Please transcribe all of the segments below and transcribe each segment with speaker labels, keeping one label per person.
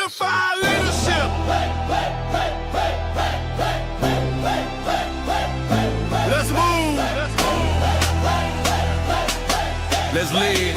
Speaker 1: Unified leadership. Let's move. Let's lead.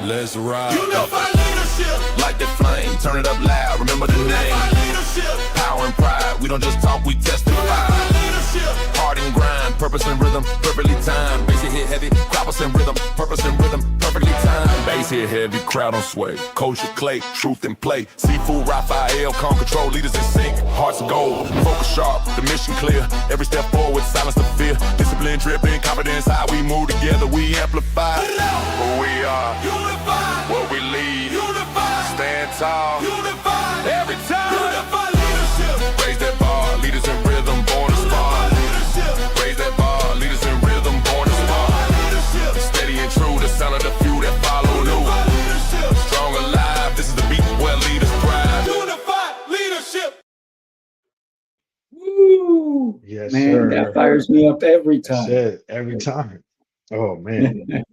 Speaker 1: Let's ride. Unified leadership. Light the flame, turn it up loud. Remember the name. Unified leadership. Power and pride. We don't just talk, we testify. Unified leadership. Hard and grind, purpose and rhythm, perfectly timed. Bass hit heavy, croppers and rhythm, purpose and rhythm, perfectly timed. Bass hit heavy, crowd on sway. Culture clay, truth and play. Sifu, Rafael, calm control, leaders in sync. Hearts of gold, focus sharp, the mission clear. Every step forward, silence the fear. Discipline dripping, confidence, how we move together, we amplify. Who we are, unified. What we lead, unified. Stand tall, unified. Every time, unified leadership. Raise that bar, leaders in rhythm, born to spar. Raise that bar, leaders in rhythm, born to spar. Steady and true, the sound of the few that follow new. Strong alive, this is the beat where leaders thrive. Unified leadership.
Speaker 2: Woo!
Speaker 3: Yes,
Speaker 2: Man,
Speaker 3: sir.
Speaker 2: that fires me up every
Speaker 3: That's
Speaker 2: time.
Speaker 3: it. Every time. Oh man.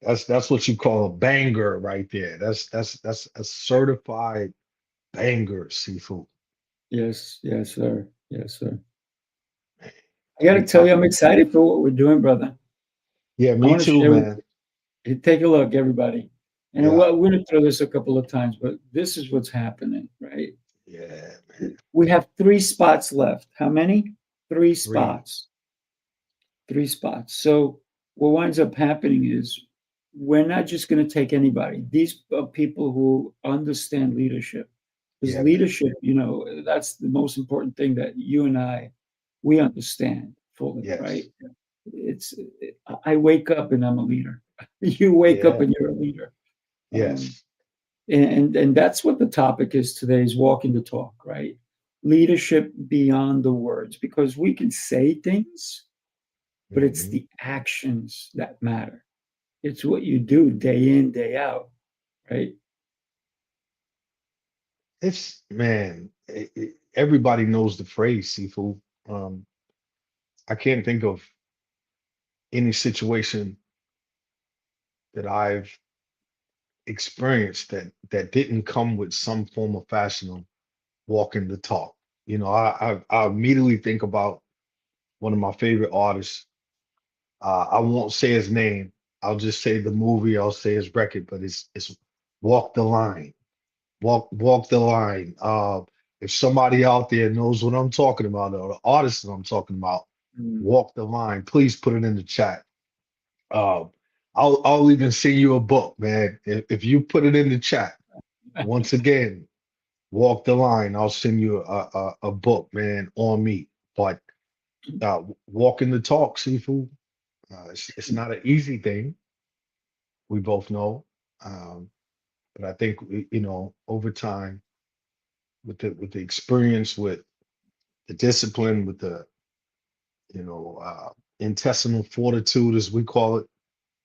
Speaker 3: That's what you call a banger right there. That's a certified banger, Sifu.
Speaker 2: Yes, yes, sir. Yes, sir. I got to
Speaker 3: Every
Speaker 2: tell you,
Speaker 3: time.
Speaker 2: I'm excited for what we're doing, brother.
Speaker 3: Yeah,
Speaker 2: I
Speaker 3: me
Speaker 2: want to
Speaker 3: too,
Speaker 2: share with
Speaker 3: man.
Speaker 2: you. Take a look, everybody. And
Speaker 3: Yeah,
Speaker 2: we're going to throw this a couple of times, but this is what's happening, right?
Speaker 3: yeah, man.
Speaker 2: We have 3 spots left. How many? 3
Speaker 3: Three.
Speaker 2: spots. 3 spots. So what winds up happening is we're not just going to take anybody. These are people who understand leadership. Because
Speaker 3: Yeah, man.
Speaker 2: leadership, that's the most important thing that you and we understand fully, right?
Speaker 3: Yes.
Speaker 2: It's I wake up and I'm a leader. You wake up
Speaker 3: Yeah.
Speaker 2: and you're a leader. Um,
Speaker 3: Yes.
Speaker 2: and that's what the topic is today is walking the talk, right? Leadership beyond the words, because we can say things, but it's
Speaker 3: Hmm.
Speaker 2: the actions that matter. It's what you do day in, day out, right?
Speaker 3: It's man. Everybody knows the phrase, Sifu. Um, I can't think of any situation that I've experienced that didn't come with some form of fashion of walking the talk. I immediately think about one of my favorite artists. I won't say his name. I'll just say the movie. I'll say his record, but it's Walk the Line. Walk the line. If somebody out there knows what I'm talking about or the artist that I'm talking about,
Speaker 2: Mm.
Speaker 3: walk the line. Please put it in the chat. Uh, I'll even send you a book, man. If you put it in the chat, once again, walk the line. I'll send you a book, man, on me. But walking the talk, Sifu, it's not an easy thing. We both know. Um, but I think over time, with the experience, with the discipline, with the intestinal fortitude, as we call it,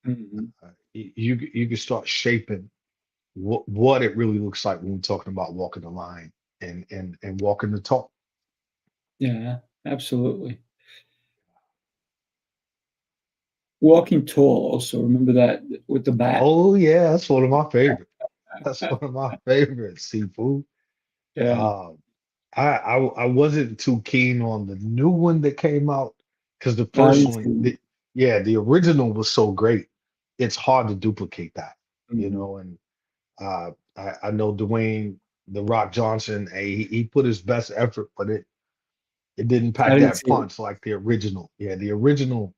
Speaker 2: Mhm.
Speaker 3: you can start shaping what it really looks like when we're talking about walking the line and walking the talk.
Speaker 2: Yeah, absolutely. Walking tall also, remember that with the bat?
Speaker 3: Oh yeah, that's one of my favorites. That's one of my favorites, seafood.
Speaker 2: Yeah.
Speaker 3: Um, I wasn't too keen on the new one that came out because the
Speaker 2: I
Speaker 3: first
Speaker 2: didn't
Speaker 3: one,
Speaker 2: see.
Speaker 3: yeah, the original was so great. It's hard to duplicate that,
Speaker 2: Mhm.
Speaker 3: and I know Dwayne the Rock Johnson, he put his best effort, but it didn't
Speaker 2: I
Speaker 3: pack
Speaker 2: didn't
Speaker 3: that
Speaker 2: see it.
Speaker 3: punch like the original. Yeah, the original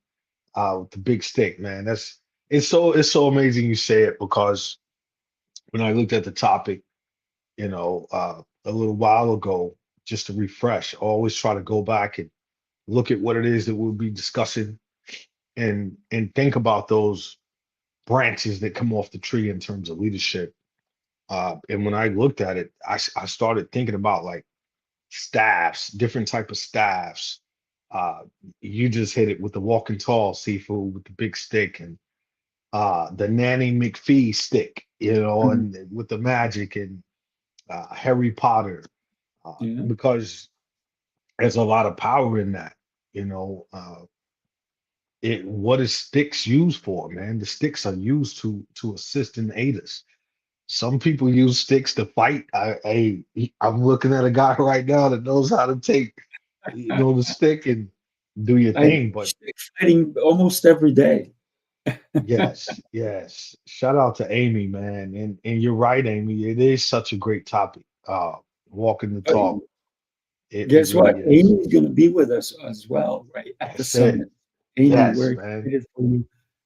Speaker 3: with the big stick, man. It's so amazing you say it because when I looked at the topic, a little while ago, just to refresh, I always try to go back and look at what it is that we'll be discussing and think about those branches that come off the tree in terms of leadership. And when I looked at it, I started thinking about like staffs, different type of staffs. Uh, you just hit it with the walking tall seafood with the big stick and the Nanny McPhee stick,
Speaker 2: Mhm.
Speaker 3: and with the magic and Harry Potter,
Speaker 2: Yeah.
Speaker 3: because there's a lot of power in that. You know, uh, what is sticks used for, man? The sticks are used to assist and aid us. some people use sticks to fight. I'm looking at a guy right now that knows how to take, the stick and do your
Speaker 2: I
Speaker 3: thing. But
Speaker 2: fighting almost every day.
Speaker 3: yes, yes. Shout out to Amy, man. And you're right, Amy. It is such a great topic. Walking the
Speaker 2: But
Speaker 3: talk. It
Speaker 2: guess what?
Speaker 3: really is.
Speaker 2: Amy's going to be with us as well, right, at the
Speaker 3: That's it.
Speaker 2: summit. Amy,
Speaker 3: Yes,
Speaker 2: we're
Speaker 3: man.
Speaker 2: excited for you.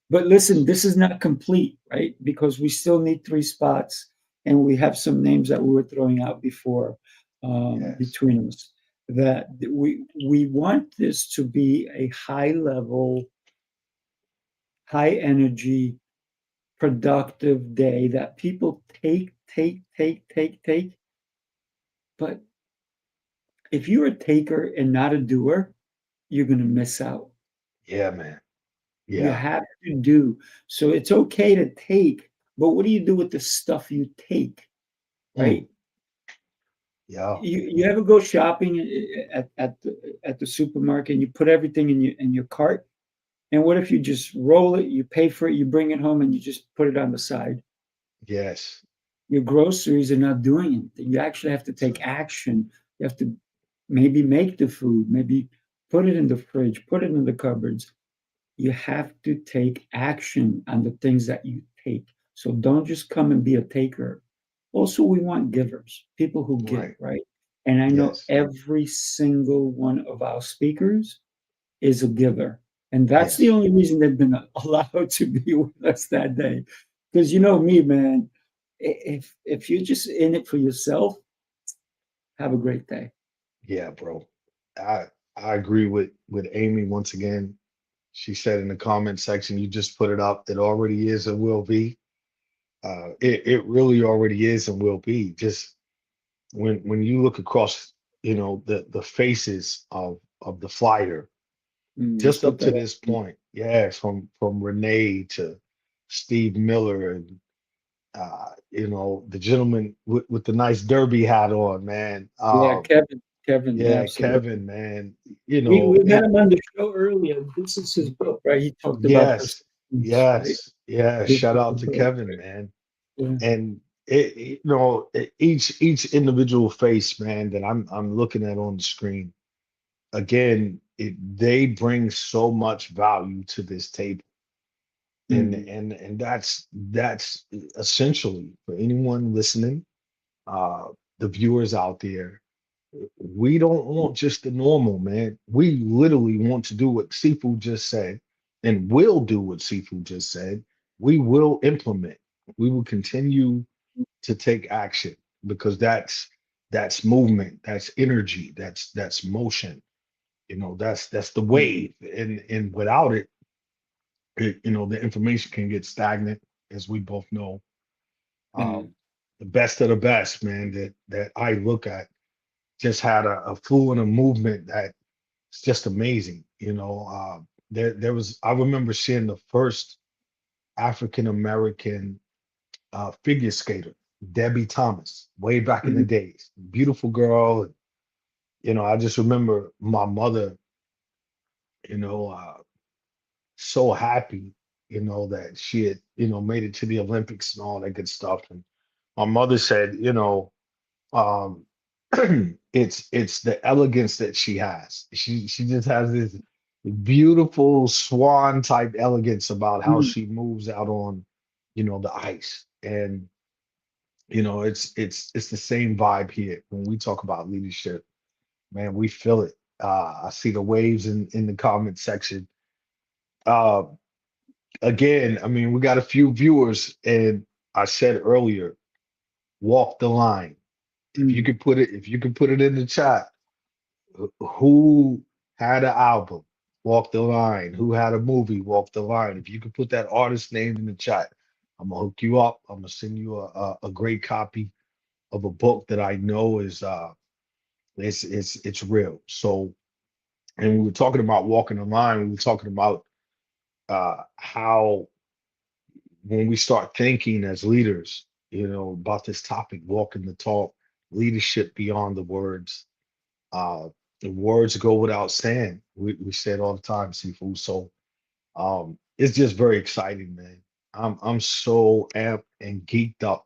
Speaker 2: But listen, this is not complete, right? Because we still need 3 spots, and we have some names that we were throwing out before
Speaker 3: Yes.
Speaker 2: between us. That we want this to be a high level, high energy, productive day that people take. But if you're a taker and not a doer, you're going to miss out.
Speaker 3: Yeah, man.
Speaker 2: You
Speaker 3: Yeah.
Speaker 2: have to do. So it's okay to take, but what do you do with the stuff you take,
Speaker 3: Mm,
Speaker 2: right?
Speaker 3: yeah.
Speaker 2: You ever go shopping at the supermarket and you put everything in your cart? And what if you just roll it, you pay for it, you bring it home and you just put it on the side?
Speaker 3: Yes.
Speaker 2: Your groceries are not doing anything. You actually have to
Speaker 3: That's
Speaker 2: take
Speaker 3: right.
Speaker 2: action. You have to maybe make the food, maybe put it in the fridge, put it in the cupboards. You have to take action on the things that you take. So don't just come and be a taker. Also, we want givers, people who give,
Speaker 3: Right.
Speaker 2: right? And I know
Speaker 3: Yes.
Speaker 2: every single one of our speakers is a giver. And that's the
Speaker 3: Yes.
Speaker 2: only reason they've been allowed to be with us that day. Because you know me, man, if you're just in it for yourself, have a great day.
Speaker 3: Yeah, bro. I agree with Amy once again. She said in the comment section, you just put it up. It already is and will be. It really already is and will be. Just when you look across, the faces of the flyer,
Speaker 2: Let's
Speaker 3: just
Speaker 2: put
Speaker 3: up
Speaker 2: that
Speaker 3: to
Speaker 2: up.
Speaker 3: this point, yeah, from Renee to Steve Miller and the gentleman with the nice derby hat on, man.
Speaker 2: Yeah, Kevin,
Speaker 3: Yeah,
Speaker 2: absolutely.
Speaker 3: Kevin, man.
Speaker 2: We had him on the show earlier. This is his book, right? He talked about
Speaker 3: Yes,
Speaker 2: persistence, right?
Speaker 3: yes, yeah.
Speaker 2: This
Speaker 3: Shout
Speaker 2: is
Speaker 3: out
Speaker 2: the
Speaker 3: to
Speaker 2: book,
Speaker 3: Kevin,
Speaker 2: right?
Speaker 3: man.
Speaker 2: Yeah.
Speaker 3: And each individual face, man, that I'm looking at on the screen. Again, they bring so much value to this table, and
Speaker 2: Mm,
Speaker 3: and that's essentially for anyone listening, uh, the viewers out there. We don't want just the normal, man. We literally want to do what Sifu just said and will do what Sifu just said. We will implement. We will continue to take action because that's movement, that's energy, that's motion. That's the
Speaker 2: mm,
Speaker 3: wave. And without the information can get stagnant, as we both know.
Speaker 2: mm,
Speaker 3: Um, the best of the best, man, that I look at just had a flow and a movement that's just amazing. There was I remember seeing the first African American figure skater, Debbie Thomas, way back in the
Speaker 2: mm,
Speaker 3: days. Beautiful girl. And, I just remember my mother, you know, uh, so happy, that she had, made it to the Olympics and all that good stuff. And my mother said, um it's the elegance that she has. She just has this beautiful swan type elegance about how
Speaker 2: mm,
Speaker 3: she moves out on the ice. And it's the same vibe here when we talk about leadership, man. We feel it. I see the waves in the comment section. uh Again, I mean, we got a few viewers, and I said earlier, walk the line.
Speaker 2: mm,
Speaker 3: If you could put it in the chat, who had an album, walk the line, who had a movie, walk the line. If you could put that artist name in the chat, I'm gonna hook you up. I'm gonna send you a great copy of a book that I know is it's real. So, and we were talking about walking the line. We were talking about how when we start thinking as leaders, about this topic, walking the talk, leadership beyond the words. The words go without saying. We say it all the time, Seafood. So it's just very exciting, man. I'm so amped and geeked up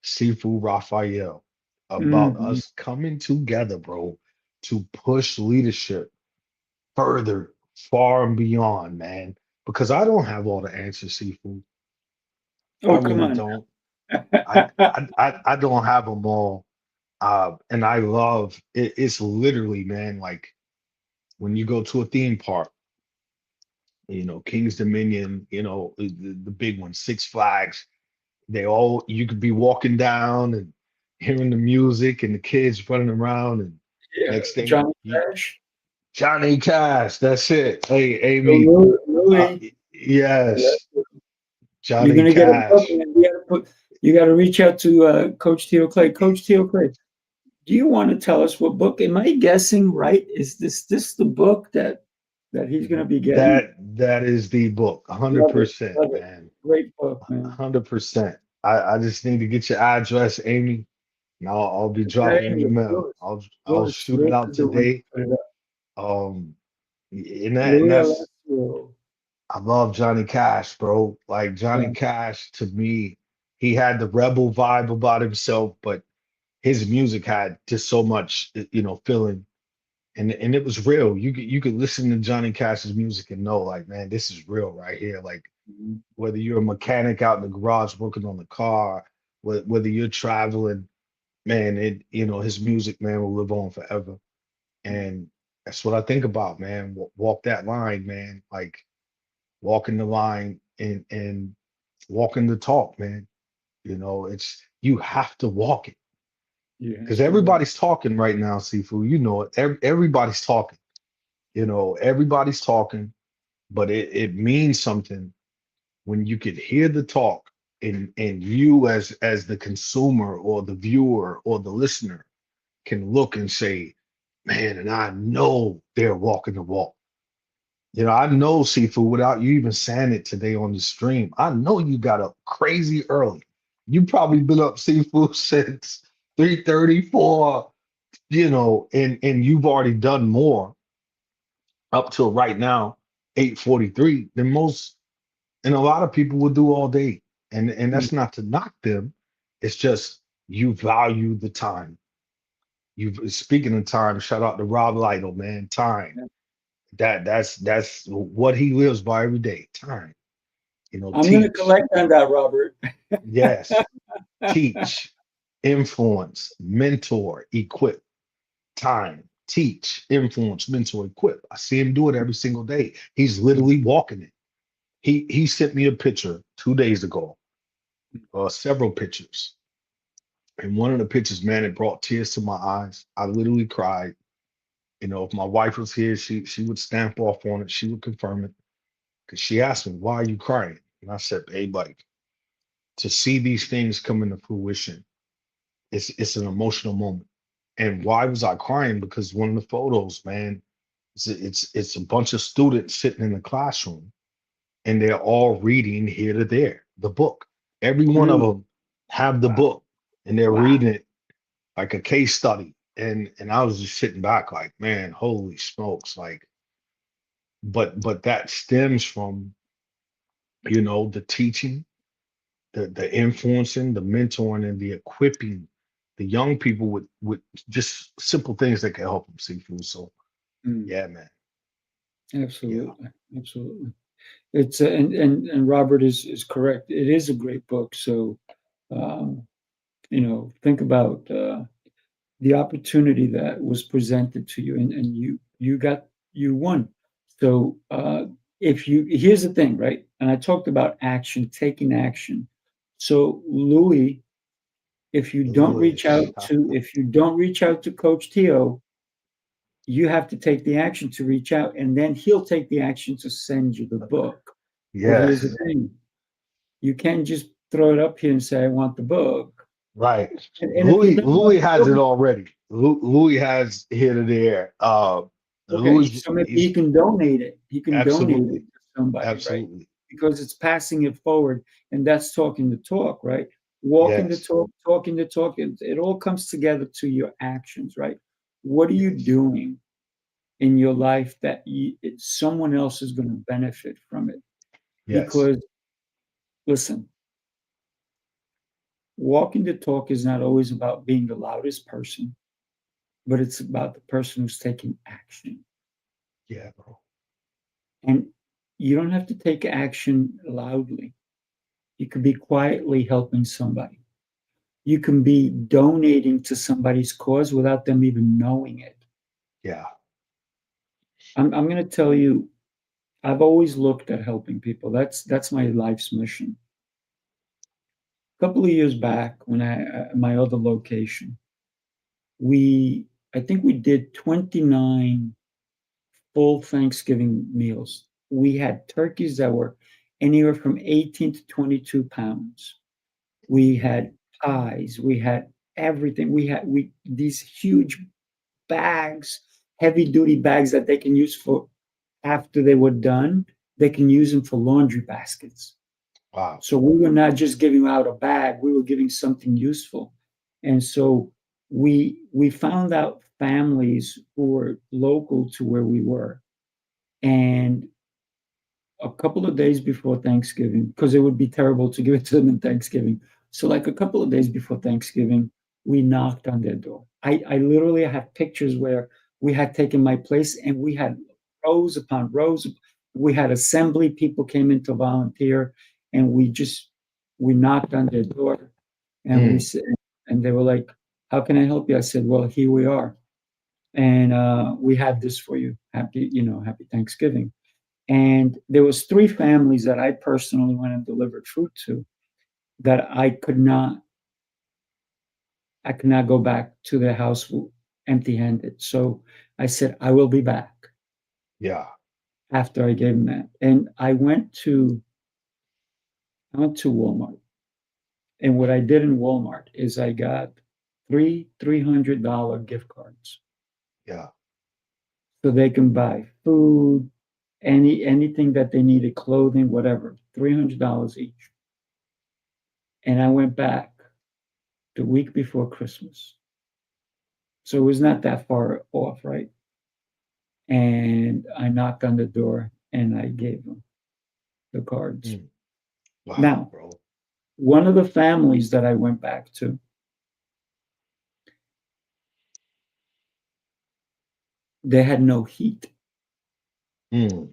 Speaker 3: Sifu Rafael, about
Speaker 2: Mhm.
Speaker 3: us coming together, bro, to push leadership further, far and beyond, man. Because I don't have all the answers, Sifu. I
Speaker 2: Oh, come
Speaker 3: really
Speaker 2: on.
Speaker 3: don't. I don't have them all. And I love it. It's literally, man, like when you go to a theme park, King's Dominion, the big one, Six Flags. They all you could be walking down and hearing the music and the kids running around, and
Speaker 2: Yeah,
Speaker 3: next thing
Speaker 2: Johnny
Speaker 3: you,
Speaker 2: Cash.
Speaker 3: Johnny Cash, that's it. Hey,
Speaker 2: So
Speaker 3: Amy,
Speaker 2: Louis,
Speaker 3: yes,
Speaker 2: you're
Speaker 3: Johnny
Speaker 2: gonna get a book,
Speaker 3: Cash.
Speaker 2: man. You gotta reach out to Coach Theo Clay. Coach Theo Clay, do you want to tell us what book? Am I guessing right? Is this the book that he's gonna be getting?
Speaker 3: That is the book,
Speaker 2: Love it,
Speaker 3: 100%,
Speaker 2: love it.
Speaker 3: man,
Speaker 2: Great book, man.
Speaker 3: 100%. I just need to get your address, Amy, and I'll be dropping you
Speaker 2: Okay,
Speaker 3: the
Speaker 2: of
Speaker 3: mail.
Speaker 2: course,
Speaker 3: I'll shoot it
Speaker 2: yours
Speaker 3: out
Speaker 2: is the one.
Speaker 3: today. Um, and
Speaker 2: Louis
Speaker 3: that's
Speaker 2: Alessio.
Speaker 3: I love Johnny Cash, bro. Like Johnny
Speaker 2: Yeah.
Speaker 3: Cash to me, he had the rebel vibe about himself, but his music had just so much, feeling, and it was real. You could listen to Johnny Cash's music and know, like, man, this is real right here. Like
Speaker 2: Mhm.
Speaker 3: whether you're a mechanic out in the garage working on the car, whether you're traveling, man, his music, man, will live on forever. And that's what I think about, man. Walk that line, man. Like walking the line and walking the talk, man. It's you have to walk it
Speaker 2: You
Speaker 3: because
Speaker 2: have to walk.
Speaker 3: everybody's talking right now, Sifu. You know it. Everybody's talking. Everybody's talking, but it means something when you could hear the talk and you as the consumer or the viewer or the listener can look and say, man, and I know they're walking the walk. I know Seafood without you even saying it today on the stream. I know you got up crazy early. You probably been up Seafood since 3:34, and you've already done more up till right now, 8:43 than most and a lot of people will do all day. And
Speaker 2: Mm.
Speaker 3: that's not to knock them. It's just you value the time. You speaking of time, shout out to Rob Lytle, man. Time.
Speaker 2: Yeah.
Speaker 3: That's what he lives by every day. Time.
Speaker 2: I'm gonna
Speaker 3: Teach.
Speaker 2: collect on that, Robert.
Speaker 3: Yes. Teach. Influence. Mentor. Equip. Time. Teach. Influence. Mentor. Equip. I see him do it every single day. He's literally walking it. He sent me a picture 2 days ago, several pictures. And one of the pictures, man, it brought tears to my eyes. I literally cried. If my wife was here, she would stamp off on it. She would confirm it because she asked me, "Why are you crying?" And I said, "Hey, like to see these things come into fruition, it's an emotional moment." And why was I crying? Because one of the photos, man, it's a bunch of students sitting in the classroom and they're all reading here to there the book. Every one of
Speaker 2: Mm.
Speaker 3: them have the
Speaker 2: Wow,
Speaker 3: book and they're
Speaker 2: wow.
Speaker 3: reading it like a case study. And I was just sitting back like, man, holy smokes. Like, but that stems from, the teaching, the influencing, the mentoring, and the equipping the young people with just simple things that can help them see through. So
Speaker 2: Mm.
Speaker 3: yeah, man. Yeah.
Speaker 2: Absolutely, absolutely. It's and Robert is correct. It is a great book. So um, think about the opportunity that was presented to you, and you won. So if you here's the thing, right? And I talked about action, taking action. So Louis,
Speaker 3: Louis.
Speaker 2: if you don't reach out to Coach Tio, you have to take the action to reach out, and then he'll take the action to send you the book. But here's the
Speaker 3: Yes.
Speaker 2: thing: you can't just throw it up here and say, "I want the book."
Speaker 3: Right.
Speaker 2: And if you
Speaker 3: Louis
Speaker 2: don't want
Speaker 3: Louis
Speaker 2: the
Speaker 3: has
Speaker 2: book,
Speaker 3: it already. Louis has here to there.
Speaker 2: okay,
Speaker 3: Louis
Speaker 2: so maybe he
Speaker 3: he's
Speaker 2: can donate it. He can donate it
Speaker 3: absolutely,
Speaker 2: to somebody, right?
Speaker 3: absolutely.
Speaker 2: Because it's passing it forward, and that's talking the talk, right? Walking the
Speaker 3: Yes.
Speaker 2: talk, talking the talk. It all comes together to your actions, right? What are you
Speaker 3: Yes.
Speaker 2: doing in your life that someone else is going to benefit from it?
Speaker 3: Yes.
Speaker 2: Because listen, walking the talk is not always about being the loudest person, but it's about the person who's taking action.
Speaker 3: Yeah, bro.
Speaker 2: And you don't have to take action loudly. You could be quietly helping somebody. You can be donating to somebody's cause without them even knowing it.
Speaker 3: Yeah.
Speaker 2: I'm going to tell you, I've always looked at helping people. That's my life's mission. A couple of years back, when I my other location, we I think we did 29 full Thanksgiving meals. We had turkeys that were anywhere from 18 to 22 pounds. We had pies. We had everything. We these huge bags, heavy duty bags that they can use for after they were done. They can use them for laundry baskets.
Speaker 3: Wow.
Speaker 2: So we were not just giving out a bag; we were giving something useful. And so we found out families who were local to where we were, and a couple of days before Thanksgiving, because it would be terrible to give it to them in Thanksgiving. So, like a couple of days before Thanksgiving, we knocked on their door. I literally have pictures where we had taken my place and we had rows upon rows. We had assembly, people came in to volunteer, and we knocked on their door and we
Speaker 3: Mm.
Speaker 2: said, and they were like, "How can I help you?" I said, "Well, here we are. And we have this for you. Happy Thanksgiving." And there was three families that I personally went and delivered food to that I could not go back to their house empty-handed. So I said, I will be back
Speaker 3: Yeah.
Speaker 2: after I gave them that. And I went to Walmart. And what I did in Walmart is I got three $300 gift cards
Speaker 3: Yeah.
Speaker 2: so they can buy food, anything that they needed, clothing, whatever, $300 each. And I went back the week before Christmas. So it was not that far off, right? And I knocked on the door and I gave them the cards.
Speaker 3: Mm. Wow,
Speaker 2: Now,
Speaker 3: bro.
Speaker 2: one of the families that I went back to, they had no heat.
Speaker 3: Mm.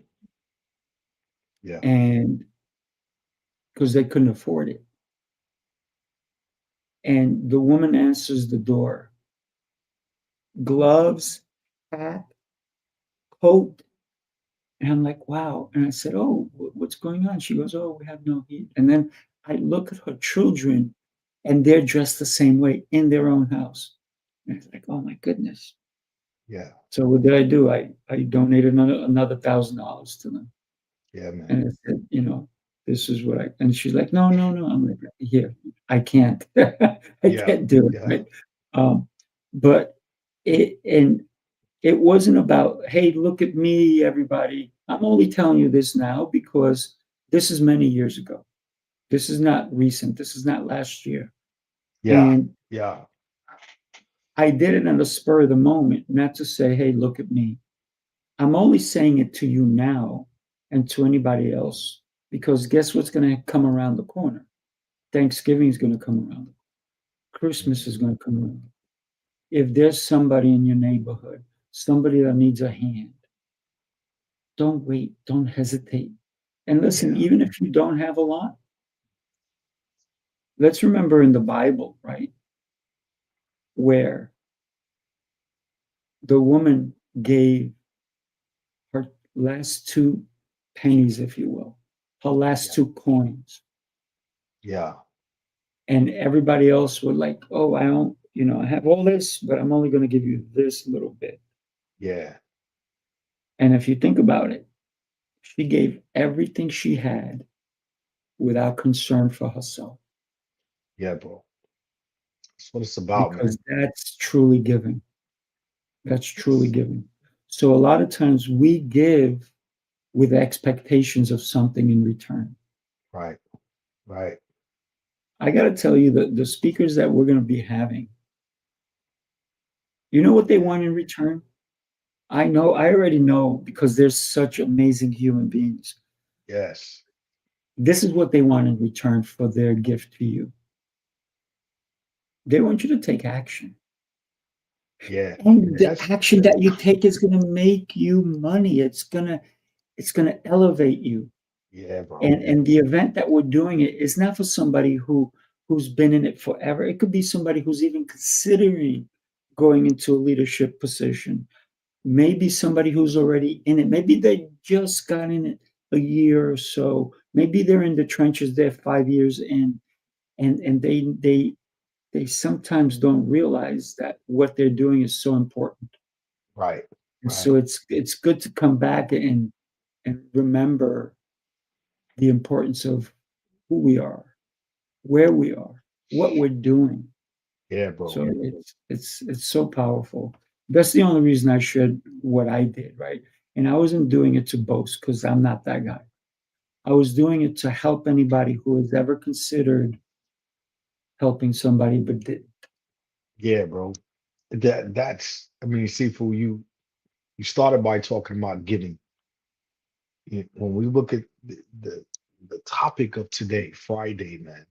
Speaker 3: Yeah.
Speaker 2: And because they couldn't afford it. And the woman answers the door, gloves, hat, coat. And I'm like, wow. And I said, oh, what's going on? She goes, oh, we have no heat. And then I look at her children and they're dressed the same way in their own house. And I was like, oh my goodness.
Speaker 3: Yeah.
Speaker 2: So what did I do? I donated another $1,000 to them.
Speaker 3: Yeah, man.
Speaker 2: And I said, this is what and she's like, no, no, no. I'm like, here, I can't. I
Speaker 3: Yeah.
Speaker 2: can't do it.
Speaker 3: Yeah.
Speaker 2: Right. But it wasn't about, hey, look at me, everybody. I'm only telling you this now because this is many years ago. This is not recent. This is not last year.
Speaker 3: Yeah.
Speaker 2: And
Speaker 3: Yeah.
Speaker 2: I did it on the spur of the moment, not to say, hey, look at me. I'm only saying it to you now and to anybody else because guess what's going to come around the corner? Thanksgiving is going to come around. Christmas is going to come around. If there's somebody in your neighborhood, somebody that needs a hand, don't wait, don't hesitate. And listen,
Speaker 3: Yeah.
Speaker 2: even if you don't have a lot, let's remember in the Bible, right, where the woman gave her last two pennies, if you will, her last
Speaker 3: Yeah.
Speaker 2: two coins.
Speaker 3: Yeah.
Speaker 2: And everybody else were like, oh, I don't, I have all this, but I'm only going to give you this little bit.
Speaker 3: Yeah.
Speaker 2: And if you think about it, she gave everything she had without concern for herself
Speaker 3: Yeah, bro. That's what it's about,
Speaker 2: because
Speaker 3: man.
Speaker 2: that's truly giving. That's truly giving. So a lot of times we give with expectations of something in return.
Speaker 3: Right. Right.
Speaker 2: I got to tell you that the speakers that we're going to be having, you know what they want in return? I already know because they're such amazing human beings.
Speaker 3: Yes.
Speaker 2: This is what they want in return for their gift to you. They want you to take action.
Speaker 3: Yeah,
Speaker 2: And the
Speaker 3: that's
Speaker 2: action that you take is gonna make you money. It's gonna elevate you.
Speaker 3: yeah, bro.
Speaker 2: And the event that we're doing it is not for somebody who's been in it forever. It could be somebody who's even considering going into a leadership position. Maybe somebody who's already in it. Maybe they just got in it a year or so. Maybe they're in the trenches there 5 years in, and they sometimes don't realize that what they're doing is so important.
Speaker 3: Right,
Speaker 2: And
Speaker 3: right.
Speaker 2: so it's good to come back and remember the importance of who we are, where we are, what we're doing.
Speaker 3: Yeah, bro.
Speaker 2: So it's so powerful. That's the only reason I shared what I did, right? And I wasn't doing it to boast because I'm not that guy. I was doing it to help anybody who has ever considered helping somebody but didn't.
Speaker 3: Yeah, bro. That's I mean, Sifu, you started by talking about giving. When we look at the topic of today, Friday, man,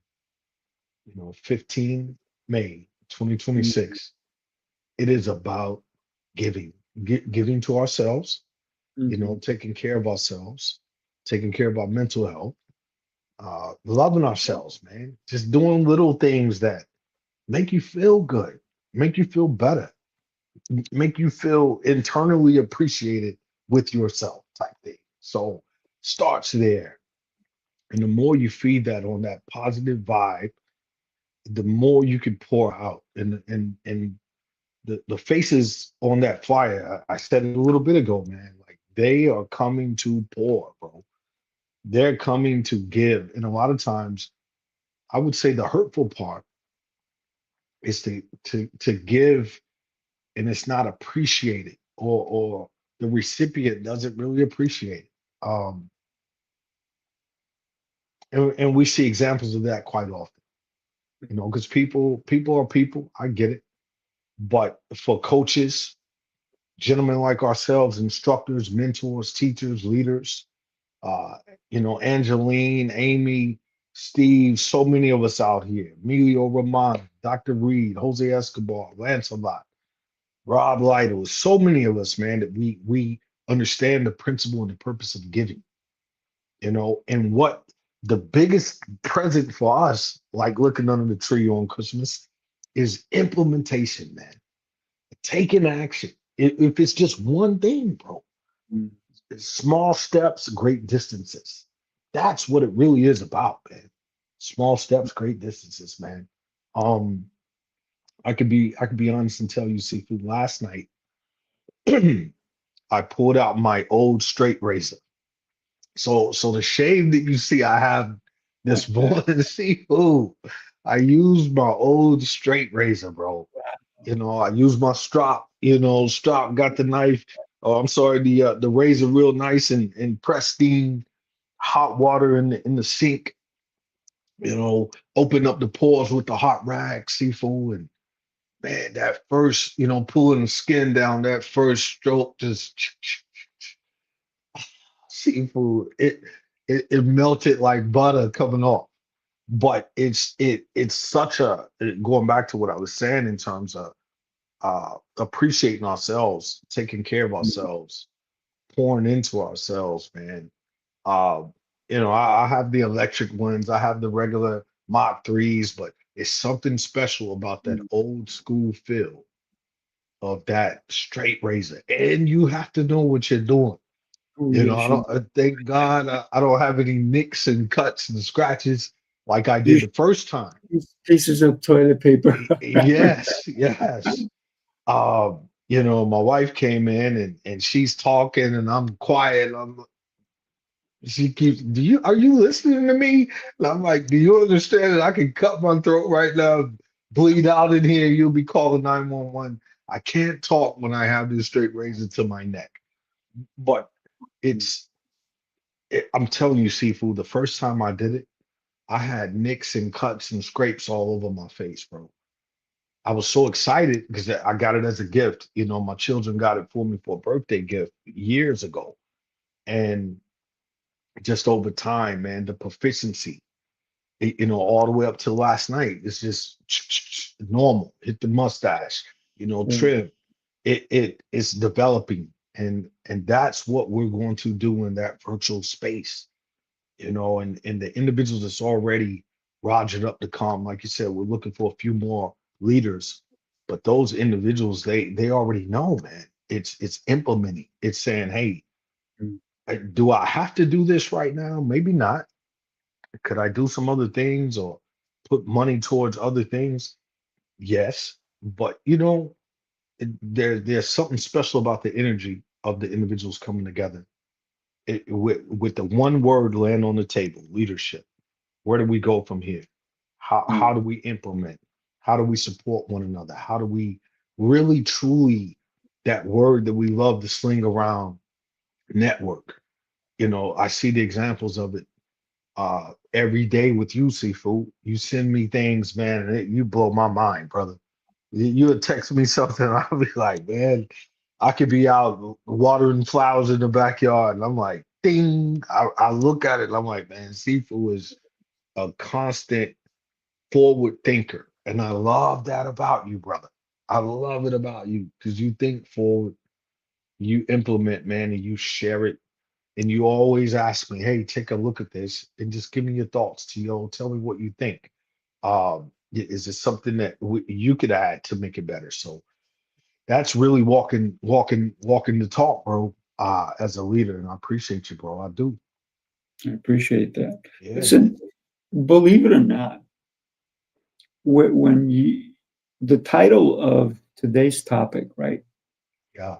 Speaker 3: 15 May 2026, it is about giving, giving to ourselves,
Speaker 2: Mhm.
Speaker 3: taking care of ourselves, taking care of our mental health, loving ourselves, man. Just doing little things that make you feel good, make you feel better, make you feel internally appreciated with yourself type thing. So starts there. And the more you feed that on that positive vibe, the more you can pour out. And the faces on that flyer, I said it a little bit ago, man, like they are coming to pour, bro. They're coming to give. And a lot of times, I would say the hurtful part is to give and it's not appreciated or the recipient doesn't really appreciate it. And we see examples of that quite often, because people are people. I get it, but for coaches, gentlemen like ourselves, instructors, mentors, teachers, leaders, uh, Angeline, Amy, Steve, so many of us out here, Emilio Romano, Dr. Reed, Jose Escobar, Lancelot, Rob Lytle, so many of us, man, that we understand the principle and the purpose of giving, and what the biggest present for us, like looking under the tree on Christmas, is implementation, man. Taking action. If it's just one thing, bro,
Speaker 2: Mm.
Speaker 3: small steps, great distances. That's what it really is about, man. Small steps, great distances, man. Um, I could be honest and tell you, Seafood, last night I pulled out my old straight razor. So the shave that you see I have this morning, Seafood, I used my old straight razor, bro. I used my strop, strop, got the knife. Oh, I'm sorry, the razor real nice and pristine, hot water in the sink, open up the pores with the hot rag, Seafood, and man, that first, pulling the skin down, that first stroke, just Seafood, it melted like butter coming off. But it's such a going back to what I was saying in terms of appreciating ourselves, taking care of ourselves, pouring into ourselves, man. Uh, I have the electric ones, I have the regular Mach 3s, but it's something special about that old school feel of that straight razor. And you have to know what you're doing.
Speaker 2: Oh, yes,
Speaker 3: Thank God I don't have any nicks and cuts and scratches like I
Speaker 2: you
Speaker 3: did the first time.
Speaker 2: use pieces of toilet paper.
Speaker 3: Yes, yes. My wife came in and she's talking and I'm quiet. She keeps, are you listening to me? And I'm like, do you understand that I can cut my throat right now, bleed out in here, you'll be calling 911. I can't talk when I have this straight razor to my neck. But it's, I'm telling you, Seafood, the first time I did it, I had nicks and cuts and scrapes all over my face, bro. I was so excited because I got it as a gift. My children got it for me for a birthday gift years ago. And just over time, man, the proficiency, all the way up to last night. It's just normal. Hit the mustache,
Speaker 2: Mm,
Speaker 3: trim. It's developing, and that's what we're going to do in that virtual space, and the individuals that's already rogered up to come, like you said, we're looking for a few more leaders, but those individuals, they already know, man. It's implementing. It's saying, hey,
Speaker 2: mm,
Speaker 3: do I have to do this right now? Maybe not. Could I do some other things or put money towards other things? Yes, but there's something special about the energy of the individuals coming together. With the one word land on the table, leadership. Where do we go from here? How
Speaker 2: mm,
Speaker 3: do we implement? How do we support one another? How do we really truly, that word that we love to sling around, network? I see the examples of it every day with you, Sifu. You send me things, man, and you blow my mind, brother. You would text me something, I'll be like, man, I could be out watering flowers in the backyard, and I'm like, ding. I look at it, and I'm like, man, Sifu is a constant forward thinker, and I love that about you, brother. I love it about you because you think forward, you implement, man, and you share it, and you always ask me, hey, take a look at this and just give me your thoughts. Tell me what you think. Is it something that you could add to make it better? So that's really walking the talk, bro. As a leader, and I appreciate you, bro. I do.
Speaker 2: I appreciate that.
Speaker 3: Yeah,
Speaker 2: Listen, believe it or not, when you the title of today's topic, right?
Speaker 3: yeah,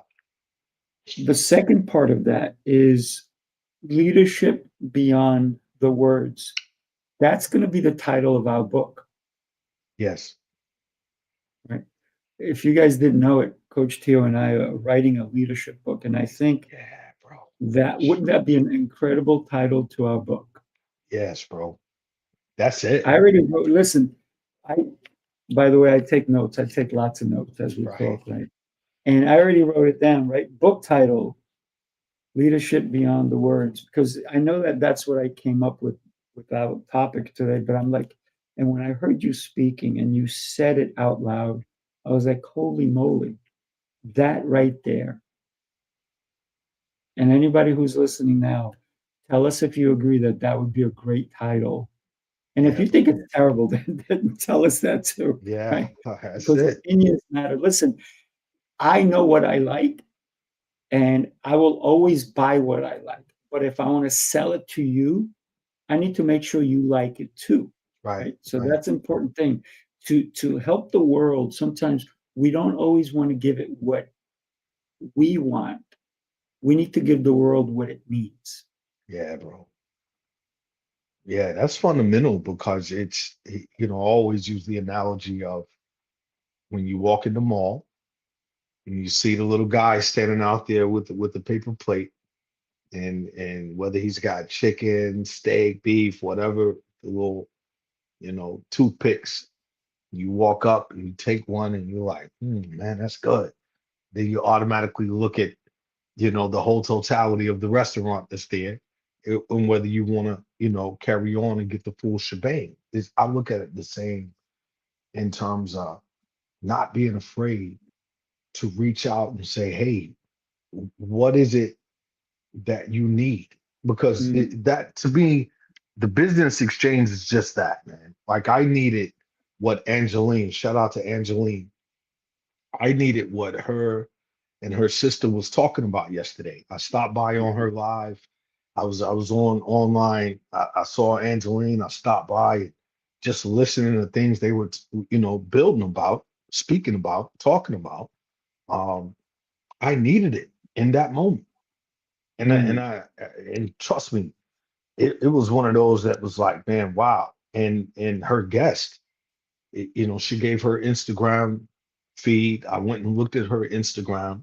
Speaker 2: The second part of that is leadership beyond the words. That's going to be the title of our book,
Speaker 3: yes,
Speaker 2: right? If you guys didn't know it, Coach Tio and I are writing a leadership book, and I think
Speaker 3: yeah, bro.
Speaker 2: that wouldn't that be an incredible title to our book?
Speaker 3: Yes, bro. That's it.
Speaker 2: I already wrote. Listen, I by the way, I take notes. I take lots of notes as we
Speaker 3: Right.
Speaker 2: talk, right? And I already wrote it down, right? Book title: Leadership Beyond the Words, because I know that that's what I came up with our topic today. But I'm like, and when I heard you speaking and you said it out loud, I was like, holy moly, that right there. And anybody who's listening now, tell us if you agree that that would be a great title. And if
Speaker 3: Yeah,
Speaker 2: you think it's terrible, then tell us that too,
Speaker 3: yeah.
Speaker 2: right?
Speaker 3: That's
Speaker 2: Because
Speaker 3: it.
Speaker 2: opinions matter. Listen, I know what I like, and I will always buy what I like. But if I want to sell it to you, I need to make sure you like it too,
Speaker 3: Right,
Speaker 2: right? So
Speaker 3: right.
Speaker 2: that's an important thing to help the world. Sometimes we don't always want to give it what we want. We need to give the world what it needs.
Speaker 3: Yeah, bro. Yeah, that's fundamental because I always use the analogy of when you walk in the mall and you see the little guy standing out there with the paper plate, and whether he's got chicken, steak, beef, whatever, the little, toothpicks. You walk up and you take one and you're like, man, that's good. Then you automatically look at, the whole totality of the restaurant that's there, and whether you want to, carry on and get the full shebang. I look at it the same in terms of not being afraid to reach out and say, hey, what is it that you need? Because
Speaker 2: Mm,
Speaker 3: that, to me, the business exchange is just that, man. Like I needed what Angeline, shout out to Angeline. I needed what her and her sister was talking about yesterday. I stopped by on her live. I was on online. I saw Angeline. I stopped by, just listening to things they were, building about, speaking about, talking about. Um, I needed it in that moment, and I, and
Speaker 2: mm,
Speaker 3: I and trust me, it was one of those that was like, man, wow. And her guest, she gave her Instagram feed. I went and looked at her Instagram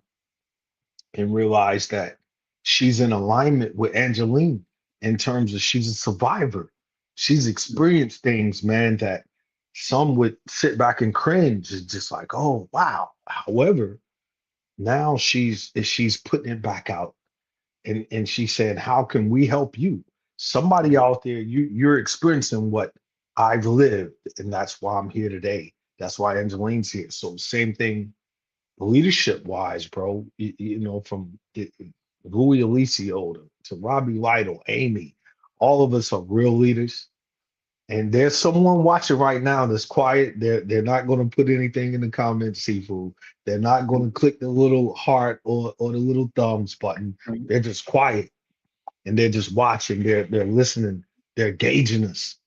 Speaker 3: and realized that she's in alignment with Angeline in terms of she's a survivor. She's experienced things, man, that some would sit back and cringe. It's just like, oh wow. However, now she's putting it back out, and she said, how can we help you? Somebody out there, you're experiencing what I've lived, and that's why I'm here today. That's why Angeline's here. So same thing, leadership wise, bro. From Louis Alicio to Robbie Lytle, Amy, all of us are real leaders. And there's someone watching right now that's quiet. They're not going to put anything in the comments, Sifu. They're not going to click the little heart or the little thumbs button. They're just quiet and they're just watching. They're listening. They're gauging us.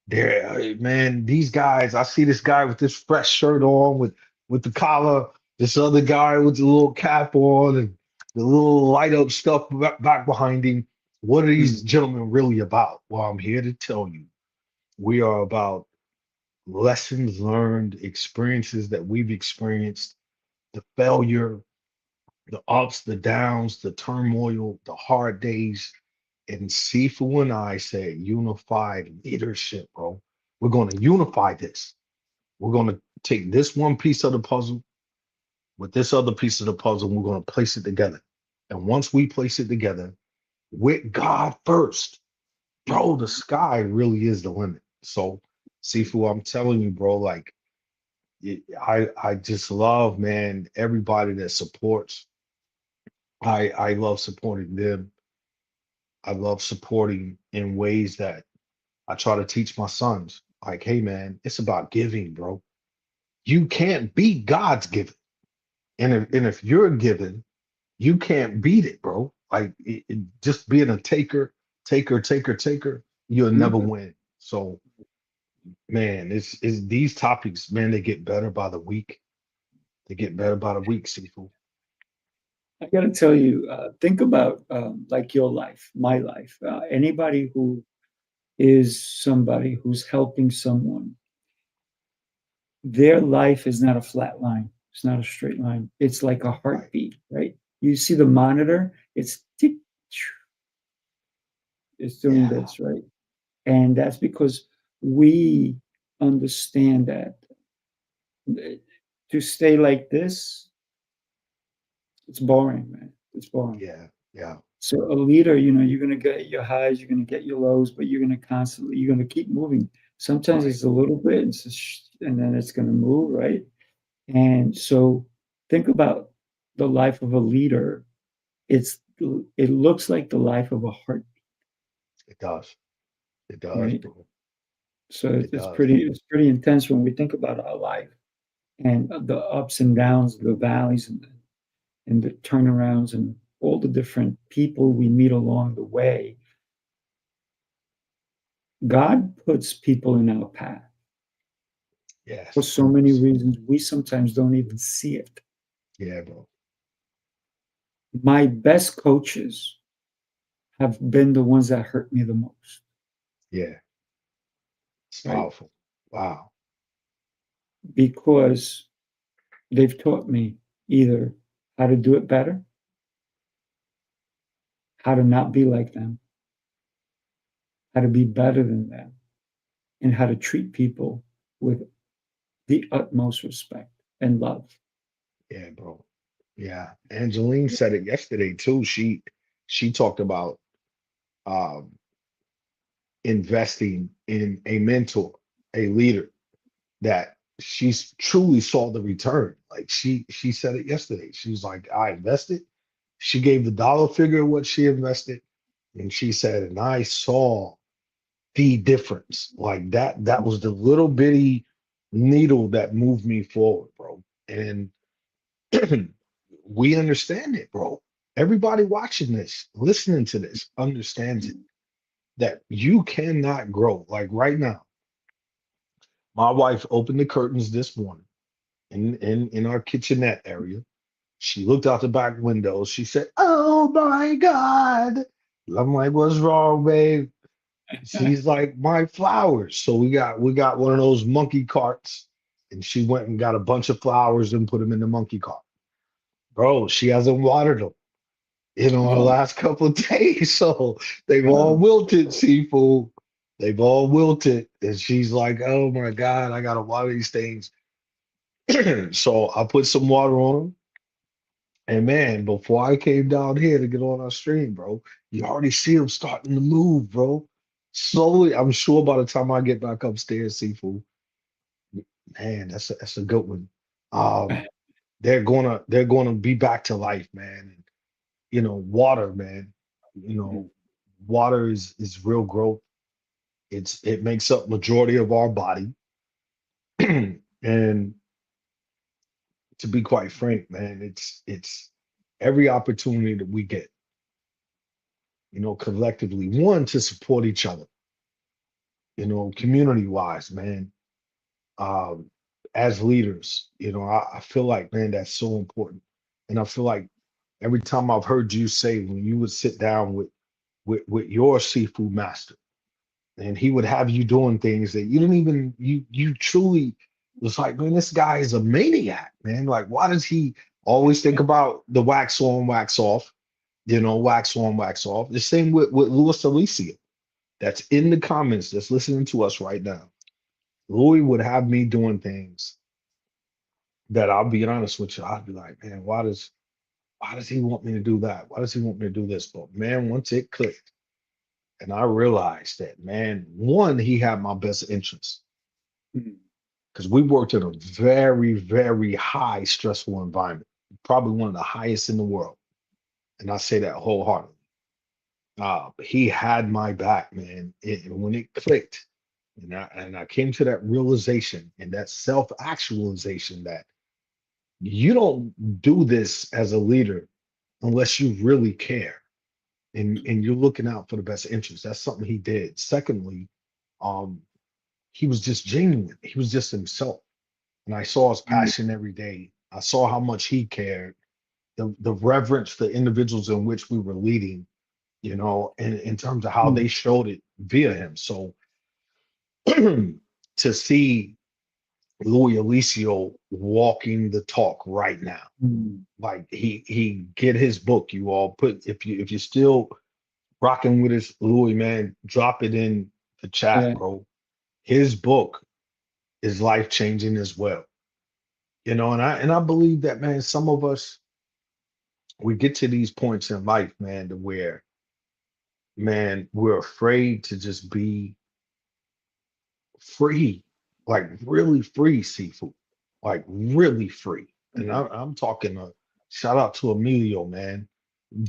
Speaker 3: Man, these guys. I see this guy with this fresh shirt on with the collar. This other guy with the little cap on and the little light up stuff back behind him. What are these
Speaker 2: Mm.
Speaker 3: gentlemen really about? Well, I'm here to tell you. We are about lessons learned, experiences that we've experienced, the failure, the ups, the downs, the turmoil, the hard days. And Sifu and I said unified leadership, bro. We're going to unify this. We're going to take this one piece of the puzzle with this other piece of the puzzle, and we're going to place it together. And once we place it together with God first, bro, the sky really is the limit. So, Sifu, I'm telling you, bro, like I just love, man, everybody that supports. I love supporting them. I love supporting in ways that I try to teach my sons. Like, hey, man, it's about giving, bro. You can't beat God's giving, and if you're giving, you can't beat it, bro. Like just being a taker, you'll never
Speaker 2: Mhm.
Speaker 3: win. So, man, it's these topics, man, they get better by the week. They get better by the week, Sifu.
Speaker 2: I got to tell you, think about like your life, my life. Anybody who is somebody who's helping someone, their life is not a flat line. It's not a straight line. It's like a
Speaker 3: Right.
Speaker 2: heartbeat, right? You see the monitor, it's tick, it's doing
Speaker 3: Yeah.
Speaker 2: this, right? And that's because we understand that to stay like this, it's boring, man. It's boring.
Speaker 3: Yeah. Yeah.
Speaker 2: So a leader, you're going to get your highs, you're going to get your lows, but you're going to keep moving. Sometimes
Speaker 3: Right.
Speaker 2: it's a little bit, and then it's going to move, right? And so think about the life of a leader. It looks like the life of a heart,
Speaker 3: It does. It does,
Speaker 2: right?
Speaker 3: bro.
Speaker 2: So
Speaker 3: It
Speaker 2: it's
Speaker 3: does.
Speaker 2: pretty intense when we think about our life and the ups and downs, the valleys and the turnarounds and all the different people we meet along the way. God puts people in our path for
Speaker 3: Yes.
Speaker 2: so many reasons. We sometimes don't even see it.
Speaker 3: Yeah, bro.
Speaker 2: My best coaches have been the ones that hurt me the most,
Speaker 3: Yeah. It's
Speaker 2: right?
Speaker 3: powerful. Wow.
Speaker 2: Because they've taught me either how to do it better, how to not be like them, how to be better than them, and how to treat people with the utmost respect and love.
Speaker 3: Yeah, bro. Yeah. Angeline said it yesterday too. She talked about um investing in a mentor, a leader that she's truly saw the return. Like she said it yesterday. She was like, I invested. She gave the dollar figure of what she invested, and she said, and I saw the difference. Like that was the little bitty needle that moved me forward, bro. And we understand it, bro. Everybody watching this, listening to this, understands it that you cannot grow. Like right now, my wife opened the curtains this morning in our kitchenette area. She looked out the back window. She said, "Oh my God." I'm like, "What's wrong, babe?" She's like, "My flowers." So we got one of those monkey carts, and she went and got a bunch of flowers and put them in the monkey cart. Bro, she hasn't watered them the
Speaker 2: Oh,
Speaker 3: last couple of days. So they've all
Speaker 2: wow.
Speaker 3: wilted, seafood. They've all wilted. And she's like, "Oh my God, I gotta water these things." So I put some water on them. And man, before I came down here to get on our stream, bro, you already see them starting to move, bro. Slowly, I'm sure by the time I get back upstairs, Seafood, man, that's a good one. Um, they're gonna be back to life, man. And water, man. You know, water is real growth. It makes up majority of our body. And to be quite frank, man, it's every opportunity that we get, collectively, one to support each other, community wise, man. Um, as leaders, I feel like, man, that's so important. And I feel like every time I've heard you say when you would sit down with your seafood master and he would have you doing things that you didn't even you truly was like, man, this guy is a maniac, man. Like, why does he always think about the wax on, wax off, wax on, wax off? The same with Louis Alicia, that's in the comments, that's listening to us right now. Louis would have me doing things that, I'll be honest with you, I'd be like, man, why does he want me to do that? Why does he want me to do this? But man, once it clicked and I realized that, man, one, he had my best interest
Speaker 2: Mhm.
Speaker 3: because we worked in a very, very high stressful environment, probably one of the highest in the world. And I say that wholeheartedly. He had my back, man. And when it clicked, and I came to that realization and that self-actualization that you don't do this as a leader unless you really care and you're looking out for the best interest. That's something he did. Secondly, um, he was just genuine. He was just himself. And I saw his passion every day. I saw how much he cared, the reverence for the individuals in which we were leading, in terms of how they showed it via him. So to see Louis Alicio walking the talk right now,
Speaker 2: Mhm.
Speaker 3: like he get his book, you all put, if you're still rocking with us, Louis, man, drop it in the chat,
Speaker 2: Yeah.
Speaker 3: bro. His book is life changing as well. And I believe that, man, some of us, we get to these points in life, man, to where, man, we're afraid to just be free, like really free, Seafood, like really free. And
Speaker 2: Mhm.
Speaker 3: I'm talking shout out to Emilio, man,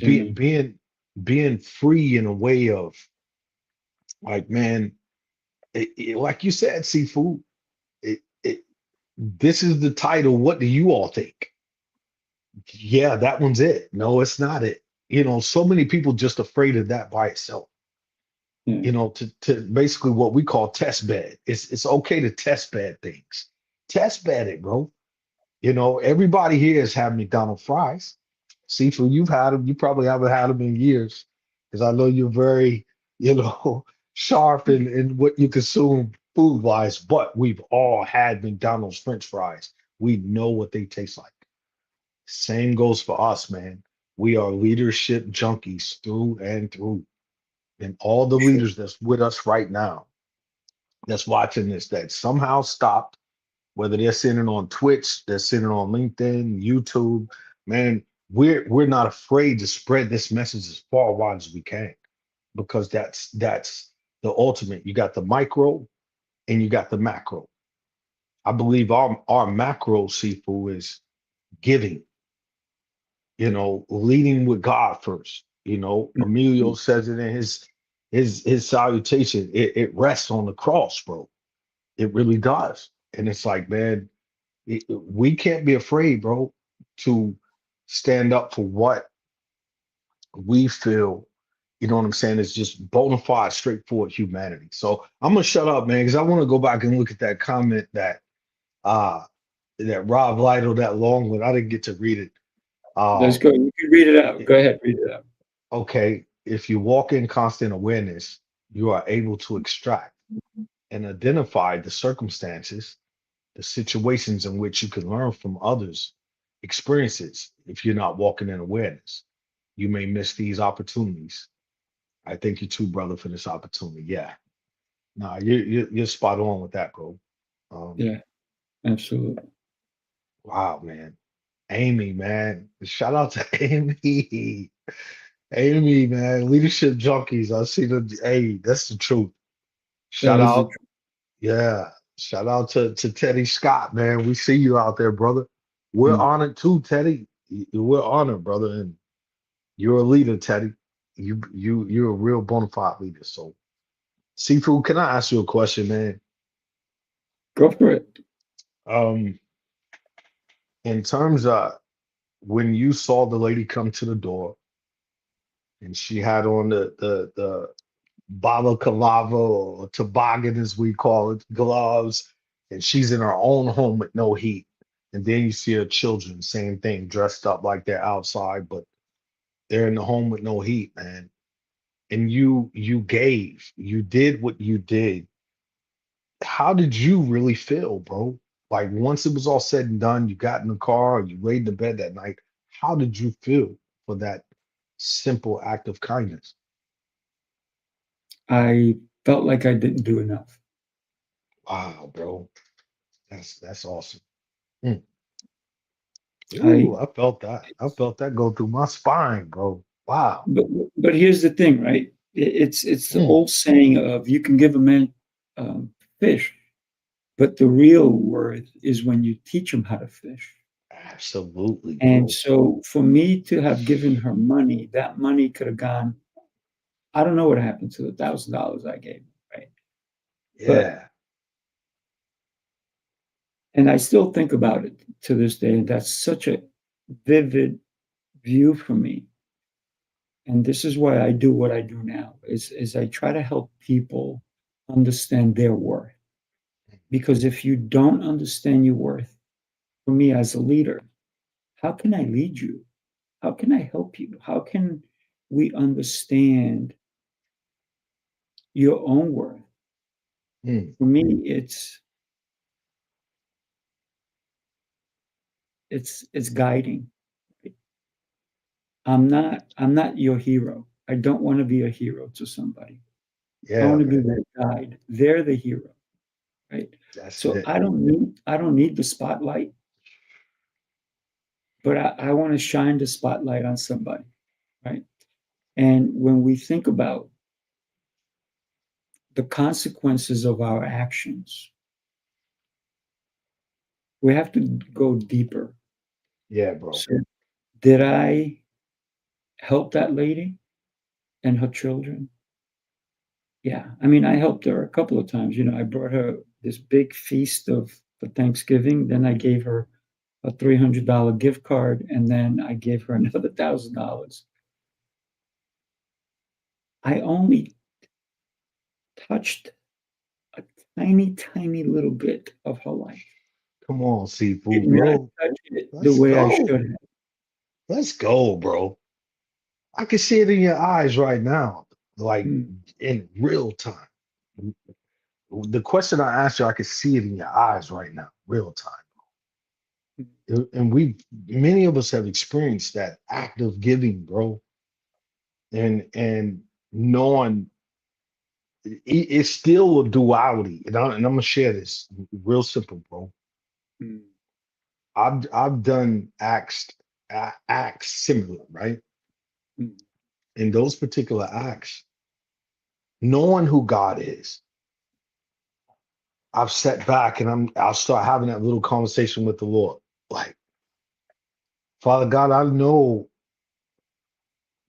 Speaker 3: being
Speaker 2: Yeah.
Speaker 3: being being free in a way of, like, man, like you said, Seafood, it this is the title. What do you all think? Yeah, that one's it. No, it's not it. So many people just afraid of that by itself.
Speaker 2: Yeah.
Speaker 3: To basically what we call test bed. It's okay to test bed things. Test bed it, bro. Everybody here has had McDonald's fries. Seafood, you've had them. You probably haven't had them in years, because I know you're very, sharp in what you consume food wise. But we've all had McDonald's French fries. We know what they taste like. Same goes for us, man. We are leadership junkies through and through. And all the
Speaker 2: Sure.
Speaker 3: leaders that's with us right now, that's watching this, that somehow stopped, whether they're sitting on Twitch, they're sitting on LinkedIn, YouTube, man, we're not afraid to spread this message as far wide as we can, because that's the ultimate. You got the micro and you got the macro. I believe our macro, Sifu, is giving, leading with God first. Emilio
Speaker 2: Mhm.
Speaker 3: says it in his salutation. It rests on the cross, bro. It really does. And it's like, man, we can't be afraid, bro, to stand up for what we feel, you know what I'm saying, is just bona fide, straightforward humanity. So I'm gonna shut up, man, because I want to go back and look at that comment uh that Rob Lytle, that long one. I didn't get to read it.
Speaker 2: Let's
Speaker 3: Uh
Speaker 2: go. You can read it out. Go ahead, read it out.
Speaker 3: okay, if you walk in constant awareness, you are able to extract and identify the circumstances, the situations in which you can learn from others' experiences. If you're not walking in awareness, you may miss these opportunities. I thank you too, brother, for this opportunity. Yeah, nah, you're spot on with that, bro. Um,
Speaker 2: Yeah, absolutely.
Speaker 3: wow, man. Amy, man, shout out to Amy. Amy, man, leadership junkies. I see the hey, that's the truth.
Speaker 2: That
Speaker 3: Shout
Speaker 2: is the
Speaker 3: out,
Speaker 2: truth.
Speaker 3: yeah. Shout out to Teddy Scott, man. We see you out there, brother. We're
Speaker 2: Mm.
Speaker 3: honored too, Teddy. We're honored, brother. And you're a leader, Teddy. You're a real bona fide leader. So, Seafood, can I ask you a question, man?
Speaker 2: Go for it.
Speaker 3: Um, in terms of when you saw the lady come to the door and she had on the balaclava or toboggan as we call it, gloves, and she's in her own home with no heat. And then you see her children, same thing, dressed up like they're outside, but they're in the home with no heat, man. And you did what you did. How did you really feel, bro? Like once it was all said and done, you got in the car, you laid in the bed that night. How did you feel for that simple act of kindness?
Speaker 2: I felt like I didn't do enough.
Speaker 3: Wow, bro. That's awesome. Mm.
Speaker 2: I
Speaker 3: Ooh, I felt that. I felt that go through my spine, bro. Wow.
Speaker 2: but but here's the thing, right? It's the
Speaker 3: Mm.
Speaker 2: old saying of you can give a man fish, but the real worth is when you teach him how to fish.
Speaker 3: Absolutely,
Speaker 2: And
Speaker 3: bro.
Speaker 2: so for me to have given her money, that money could have gone. I don't know what happened to the $1,000 I gave, right? But
Speaker 3: Yeah.
Speaker 2: and I still think about it to this day, and that's such a vivid view for me. And this is why I do what I do now is I try to help people understand their worth. Because if you don't understand your worth, for me as a leader, how can I lead you? How can I help you? How can we understand your own worth?
Speaker 3: Mm.
Speaker 2: For me, it's guiding. I'm not your hero. I don't want to be a hero to somebody. I
Speaker 3: Yeah,
Speaker 2: want to be
Speaker 3: man.
Speaker 2: their guide. They're the hero, right?
Speaker 3: That's
Speaker 2: So
Speaker 3: it.
Speaker 2: I don't need the spotlight, but I want to shine the spotlight on somebody, right? And when we think about the consequences of our actions, we have to go deeper.
Speaker 3: Yeah, bro.
Speaker 2: So did I help that lady and her children? Yeah. I mean, I helped her a couple of times. I brought her this big feast of for Thanksgiving. Then I gave her a $300 gift card, and then I gave her another $1,000. I only touched a tiny, tiny little bit of her life.
Speaker 3: Come on,
Speaker 2: Did
Speaker 3: Seafood,
Speaker 2: not
Speaker 3: bro.
Speaker 2: touch it the
Speaker 3: Let's
Speaker 2: way I should
Speaker 3: go.
Speaker 2: have.
Speaker 3: Let's go, bro. I can see it in your eyes right now, like
Speaker 2: Mm,
Speaker 3: in real time. The question I asked you, I can see it in your eyes right now, real time.
Speaker 2: mm,
Speaker 3: And many of us have experienced that act of giving, bro, and knowing it's still a duality. And I'm gonna share this real simple, bro.
Speaker 2: mm,
Speaker 3: I've done acts similar, right?
Speaker 2: mm.
Speaker 3: In those particular acts, knowing who God is, I've sat back and I'll start having that little conversation with the Lord. Like, Father God, I know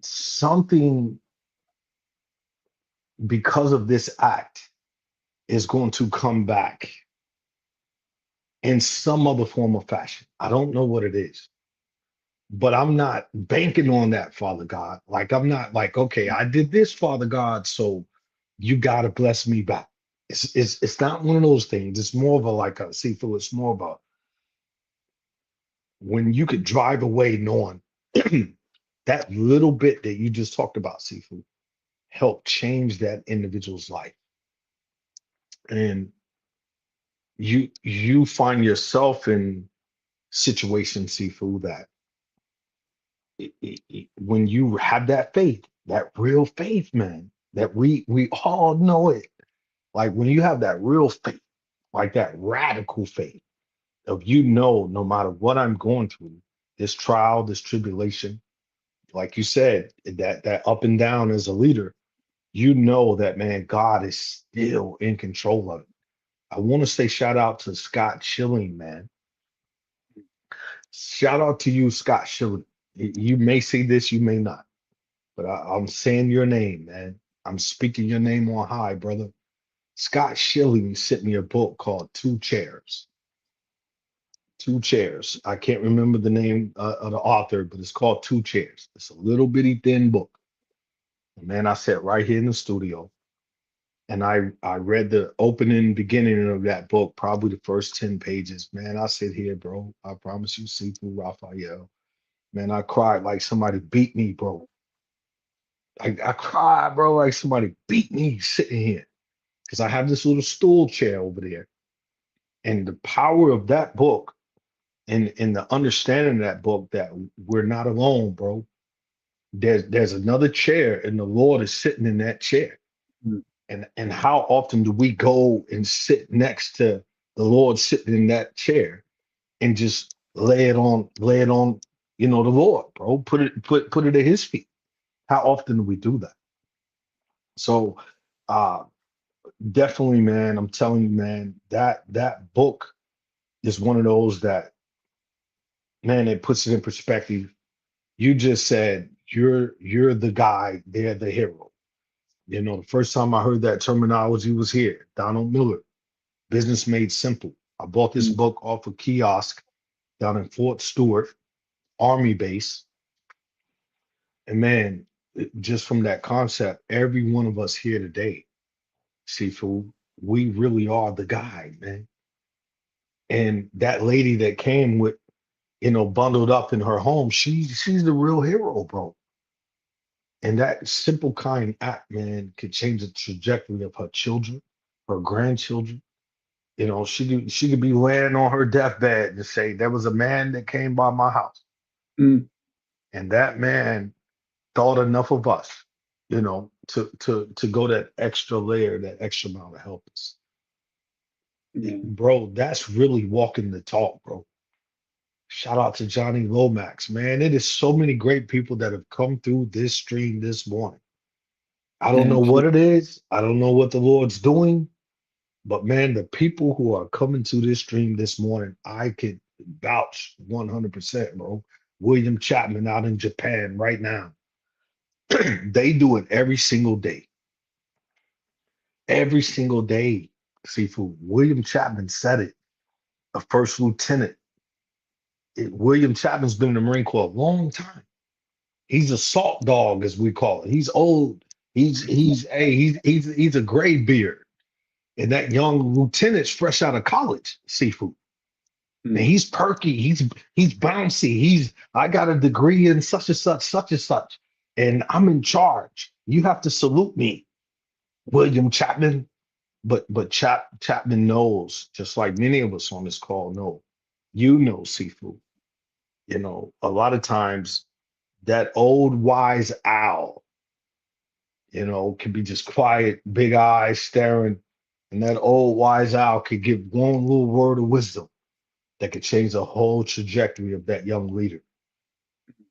Speaker 3: something because of this act is going to come back in some other form or fashion. I don't know what it is, but I'm not banking on that, Father God. Like, I'm not like, okay, I did this, Father God, so you gotta bless me back. It's not one of those things. It's more of a like a seafood. It's more of a when you could drive away knowing that little bit that you just talked about, seafood, help change that individual's life. And you find yourself in situations, seafood, that when you have that faith, that real faith, man, that we all know it. Like when you have that real faith, like that radical faith of no matter what I'm going through, this trial, this tribulation, like you said, that up and down as a leader, you know that, man, God is still in control of it. I want to say shout out to Scott Schilling, man. Shout out to you, Scott Schilling. You may see this, you may not, but I'm saying your name, man. I'm speaking your name on high, brother. Scott Schilling sent me a book called Two Chairs. Two Chairs. I can't remember the name of the author, but it's called Two Chairs. It's a little bitty thin book. And man, I sat right here in the studio and I read the opening beginning of that book, probably the first 10 pages. Man, I sit here, bro. I promise you, Sifu, Rafael. Man, I cried like somebody beat me, bro. I cried, bro, like somebody beat me sitting here. Because I have this little stool chair over there. And the power of that book and the understanding of that book that we're not alone, bro. There's another chair, and the Lord is sitting in that chair.
Speaker 2: Mm.
Speaker 3: And how often do we go and sit next to the Lord sitting in that chair and just lay it on, the Lord, bro. Put it at his feet. How often do we do that? So uh definitely, man, I'm telling you, man, that book is one of those that, man, it puts it in perspective. You just said you're the guy, they're the hero. The first time I heard that terminology was here. Donald Miller, Business Made Simple. I bought this
Speaker 2: Mm.
Speaker 3: book off a kiosk down in Fort Stewart, Army base. And man, just from that concept, every one of us here today, Seafood, we really are the guy, man. And that lady that came with, bundled up in her home, she's the real hero, bro. And that simple, kind act, man, could change the trajectory of her children, her grandchildren. She could be laying on her deathbed and say, there was a man that came by my house.
Speaker 2: Mm.
Speaker 3: And that man thought enough of us, to go that extra layer, that extra mile to help us.
Speaker 2: Yeah.
Speaker 3: Bro, that's really walking the talk, bro. Shout out to Johnny Lomax, man. It is so many great people that have come through this stream this morning. I don't know
Speaker 2: Yeah.
Speaker 3: what it is. I don't know what the Lord's doing, but man, the people who are coming to this stream this morning, I could vouch 100%, bro. William Chapman out in Japan right now. They do it every single day. Every single day, Seafood. William Chapman said it, a first lieutenant. William Chapman's been in the Marine Corps a long time. He's a salt dog, as we call it. He's old. He's a gray beard. And that young lieutenant's fresh out of college, Seafood. And
Speaker 2: Mm.
Speaker 3: he's perky. He's bouncy. I got a degree in such and such. And I'm in charge. You have to salute me, William Chapman. But Chapman knows, just like many of us on this call know, Seafood. A lot of times that old wise owl, can be just quiet, big eyes staring, and that old wise owl could give one little word of wisdom that could change the whole trajectory of that young leader.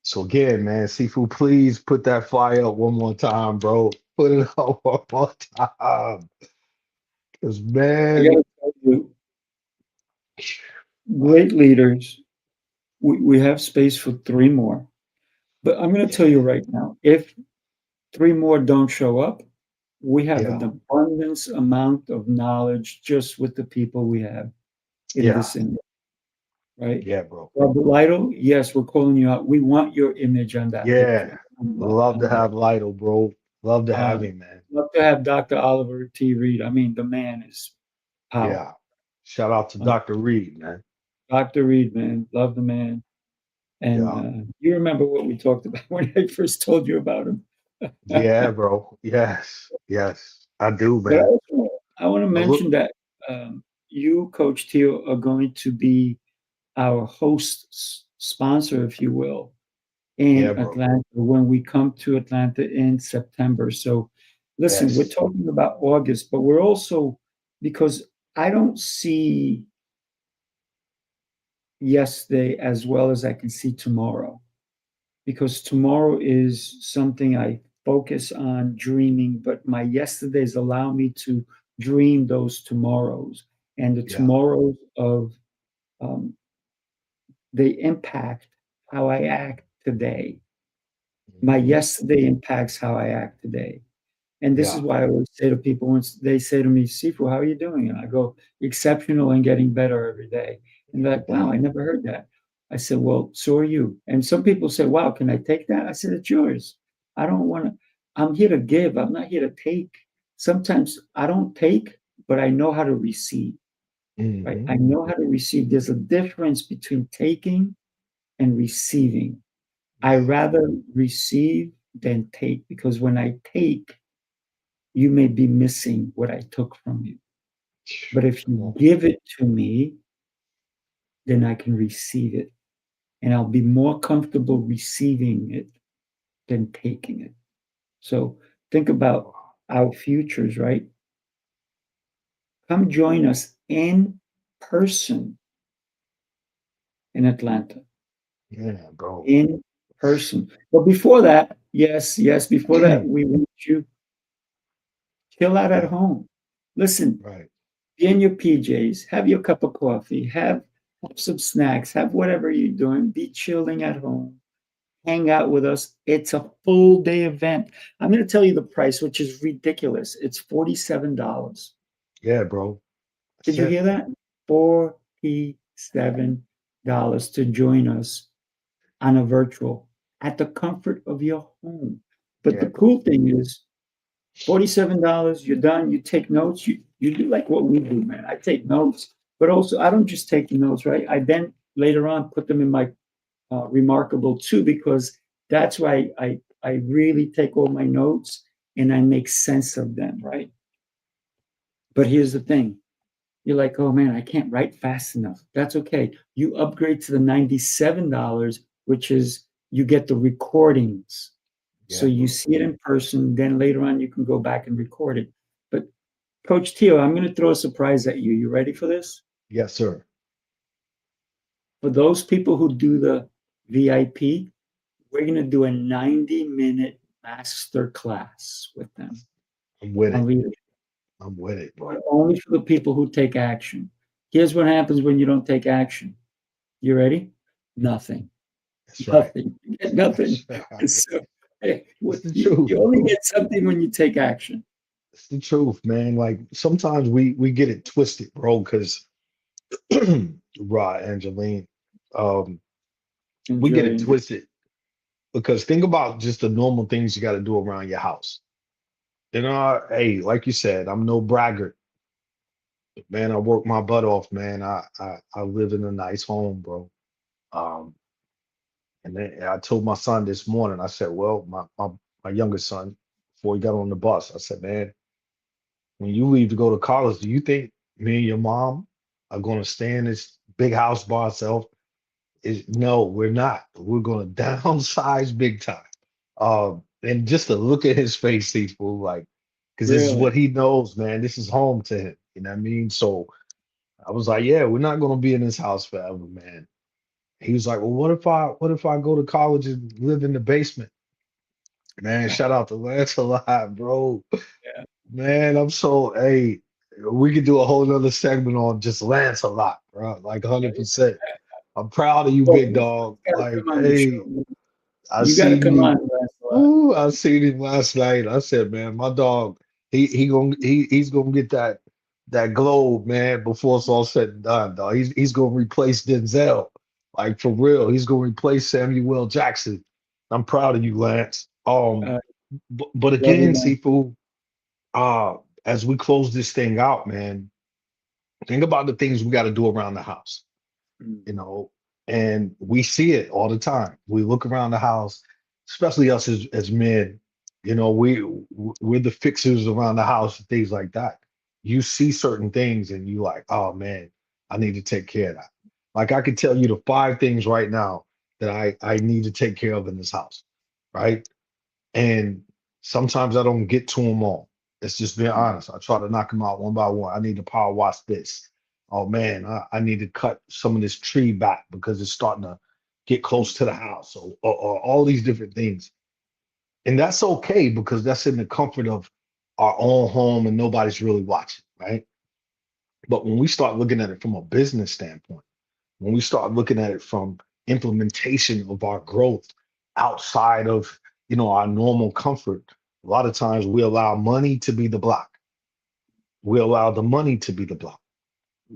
Speaker 3: So again, man, Sifu, please put that flyer up one more time, bro. Put it up one more time. Because
Speaker 2: I
Speaker 3: man,
Speaker 2: gotta tell you, great leaders. We have space for three more. But I'm going to tell you
Speaker 3: yeah,
Speaker 2: right now, if three more don't show up, we have
Speaker 3: yeah,
Speaker 2: an abundance amount of knowledge just with the people we have in
Speaker 3: yeah,
Speaker 2: this image, right?
Speaker 3: yeah, bro.
Speaker 2: Robert Lytle, yes, we're calling you out. We want your image on that picture.
Speaker 3: Yeah. Love to have Lido, bro. Love to have
Speaker 2: Uh,
Speaker 3: him, man.
Speaker 2: love to have Dr. Oliver T. Reed. I mean, the man is
Speaker 3: Yeah.
Speaker 2: powerful.
Speaker 3: Shout out to
Speaker 2: Uh,
Speaker 3: Dr. Reed, man.
Speaker 2: Dr. Reed, man, love the man. And
Speaker 3: Yeah.
Speaker 2: you remember what we talked about when I first told you about him.
Speaker 3: Yeah, bro. Yes. Yes. I do,
Speaker 2: But
Speaker 3: man.
Speaker 2: I want to
Speaker 3: But
Speaker 2: mention
Speaker 3: look,
Speaker 2: that you, Coach Teal, are going to be our host sponsor, if you will,
Speaker 3: yeah,
Speaker 2: in
Speaker 3: bro.
Speaker 2: Atlanta when we come to Atlanta in September. So, listen, we're
Speaker 3: Yes.
Speaker 2: talking about August, but we're also, because I don't see yesterday as well as I can see tomorrow. because tomorrow is something I focus on dreaming, but my yesterdays allow me to dream those tomorrows, and the
Speaker 3: Yeah.
Speaker 2: tomorrows of um, they impact how I act today. My
Speaker 3: Hmm.
Speaker 2: yesterday impacts how I act today. And this is
Speaker 3: Yeah.
Speaker 2: why I always say to people once they say to me, Sifu, how are you doing? And I go, exceptional and getting better every day. And they're like, wow,
Speaker 3: Yeah.
Speaker 2: I never heard that. I said, well, so are you. And some people say, wow, can I take that? I said, it's yours. I don't want to, I'm here to give. I'm not here to take. Sometimes I don't take, but I know how to receive, right?
Speaker 3: Hmm.
Speaker 2: I know how to receive. There's a difference between taking and receiving. I
Speaker 3: Yeah.
Speaker 2: rather receive than take because when I take, you may be missing what I took from you. But if
Speaker 3: Come
Speaker 2: you
Speaker 3: on.
Speaker 2: give it to me, then I can receive it. And I'll be more comfortable receiving it than taking it. So think about our futures, right? Come join us in person in Atlanta,
Speaker 3: Yeah, bro.
Speaker 2: in person. But before that, yes, before that, we want you chill out at
Speaker 3: Yeah.
Speaker 2: home. Listen,
Speaker 3: Right.
Speaker 2: be in your PJs, have your cup of coffee, have some snacks, have whatever you're doing, be chilling at home, hang out with us. It's a full day event. I'm going to tell you the price, which is ridiculous. It's $47.
Speaker 3: Yeah, bro.
Speaker 2: Did
Speaker 3: That's
Speaker 2: you
Speaker 3: it.
Speaker 2: hear that? $47 to join us on a virtual at the comfort of your home. But
Speaker 3: Yeah,
Speaker 2: the
Speaker 3: bro.
Speaker 2: cool thing is, $47, you're done, you take notes, you do like what we do, man. I take notes, but also I don't just take the notes, right? I then later on put them in my remarkable too, because that's why I really take all my notes and I make sense of them, right? But here's the thing. You're like, oh man, I can't write fast enough. That's okay. You upgrade to the $97, which is you get the recordings. So
Speaker 3: Yeah,
Speaker 2: you
Speaker 3: bro.
Speaker 2: see it in person, then later on you can go back and record it. But Coach Tio, I'm going to throw a surprise at you. You ready for this?
Speaker 3: Yes, sir.
Speaker 2: For those people who do the VIP, we're going to do a 90-minute master class with them
Speaker 3: I'm with
Speaker 2: on
Speaker 3: it.
Speaker 2: leadership,
Speaker 3: I'm with it,
Speaker 2: but
Speaker 3: bro.
Speaker 2: only for the people who take action. Here's what happens when you don't take action. You ready? Nothing.
Speaker 3: That's right.
Speaker 2: Nothing. You get nothing.
Speaker 3: That's right.
Speaker 2: So, hey,
Speaker 3: It's the truth,
Speaker 2: you only
Speaker 3: bro.
Speaker 2: get something when you take action.
Speaker 3: It's the truth, man. Like sometimes we get it twisted, bro, because Rod, Angeline, um, we get
Speaker 2: Enjoy,
Speaker 3: it
Speaker 2: enjoy.
Speaker 3: twisted because think about just the normal things you got to do around your house. You know, hey, like you said, I'm no braggart, man. I work my butt off, man. I live in a nice home, bro. Um, and then I told my son this morning, I said, well, my youngest son, before he got on the bus, I said, man, when you leave to go to college, do you think me and your mom are going to stay in this big house by ourselves? Is no, we're not. We're going to downsize big time. And just to look at his face, he's full like, because this is
Speaker 2: Really?
Speaker 3: what he knows, man. This is home to him. You know what I mean? So I was like, yeah, we're not going to be in this house forever, man. He was like, well, what if I go to college and live in the basement? Man, shout out to Lance a lot, bro.
Speaker 2: Yeah.
Speaker 3: Man, I'm so hey, we could do a whole nother segment on just Lance a lot, bro. Like
Speaker 2: Yeah.
Speaker 3: 100%. I'm proud of you,
Speaker 2: Well,
Speaker 3: big
Speaker 2: you
Speaker 3: dog.
Speaker 2: gotta
Speaker 3: Like,
Speaker 2: come on the
Speaker 3: hey,
Speaker 2: show.
Speaker 3: I
Speaker 2: You gotta
Speaker 3: seen
Speaker 2: come on,
Speaker 3: you.
Speaker 2: Lancelot.
Speaker 3: Ooh, I seen him last night. I said, man, my dog, he's gonna get that globe, man, before it's all said and done, dog. He's gonna replace Denzel. Like for real, he's gonna replace Samuel L. Jackson. I'm proud of you, Lance.
Speaker 2: Uh,
Speaker 3: But
Speaker 2: love you,
Speaker 3: again,
Speaker 2: man.
Speaker 3: Sifu, as we close this thing out, man, think about the things we got to do around the house,
Speaker 2: Mm.
Speaker 3: you know, and we see it all the time. We look around the house, especially us as men, you know, we're the fixers around the house and things like that. You see certain things and you like, oh man, I need to take care of that. Like I could tell you the 5 things right now that I need to take care of in this house, right? And sometimes I don't get to them all. It's just being honest. I try to knock them out one by one. I need to power wash this. Oh man, I need to cut some of this tree back because it's starting to get close to the house, or all these different things. And that's okay because that's in the comfort of our own home and nobody's really watching, right? But when we start looking at it from a business standpoint, when we start looking at it from implementation of our growth outside of, our normal comfort, a lot of times we allow money to be the block. We allow the money to be the block.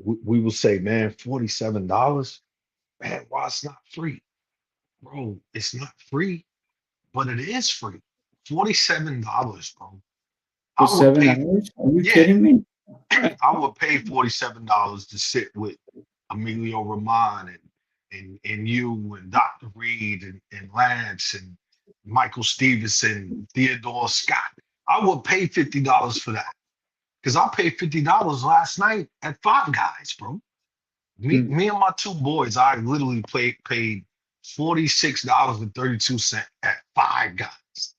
Speaker 3: We will say, man, $47, man, why it's not free? Bro, it's not free, but it is free. $47, bro.
Speaker 2: For
Speaker 3: I would
Speaker 2: seven
Speaker 3: pay,
Speaker 2: hours? Are you
Speaker 3: yeah,
Speaker 2: kidding me?
Speaker 3: I would pay $47 to sit with Emilio Rahman and you and Dr. Reed and Lance and Michael Stevenson, Theodore Scott. I would pay $50 for that. Because I paid $50 last night at Five Guys, bro. Me,
Speaker 2: Mm.
Speaker 3: me and my two boys, I literally paid $46.32 at Five Guys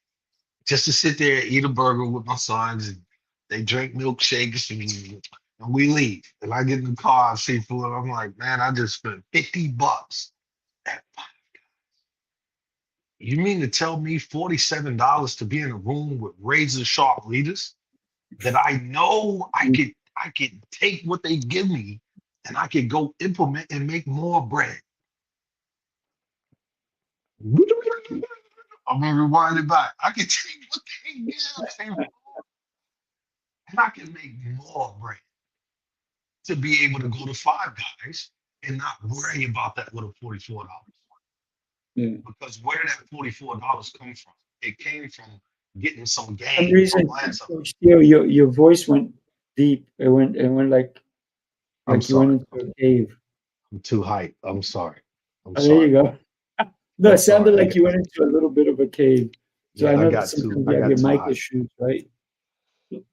Speaker 3: just to sit there and eat a burger with my sons, and they drink milkshakes, and we leave. And I get in the car, I see food, and I'm like, man, I just spent $50 at Five. You mean to tell me $47 to be in a room with razor sharp leaders that I know I could take what they give me and I could go implement and make more bread. I'm gonna rewind it back. I can take what they give me and I can make more bread to be able to go to Five Guys and not worry about that little $44.
Speaker 2: Yeah.
Speaker 3: Because where did that $44 come from? It came from getting some
Speaker 2: For some
Speaker 3: game from
Speaker 2: reason,
Speaker 3: Lanza.
Speaker 2: Coach Theo, your voice went deep. It went
Speaker 3: I'm
Speaker 2: like you went
Speaker 3: sorry.
Speaker 2: into a cave.
Speaker 3: I'm too hyped. I'm sorry. I'm
Speaker 2: Oh, there you
Speaker 3: sorry.
Speaker 2: go. No,
Speaker 3: I'm
Speaker 2: it sounded
Speaker 3: sorry.
Speaker 2: like you went into a little bit of a cave. So I
Speaker 3: Yeah, I
Speaker 2: know that
Speaker 3: got too
Speaker 2: sometimes
Speaker 3: I
Speaker 2: you have
Speaker 3: got
Speaker 2: your
Speaker 3: too
Speaker 2: mic
Speaker 3: hyped.
Speaker 2: issues, right?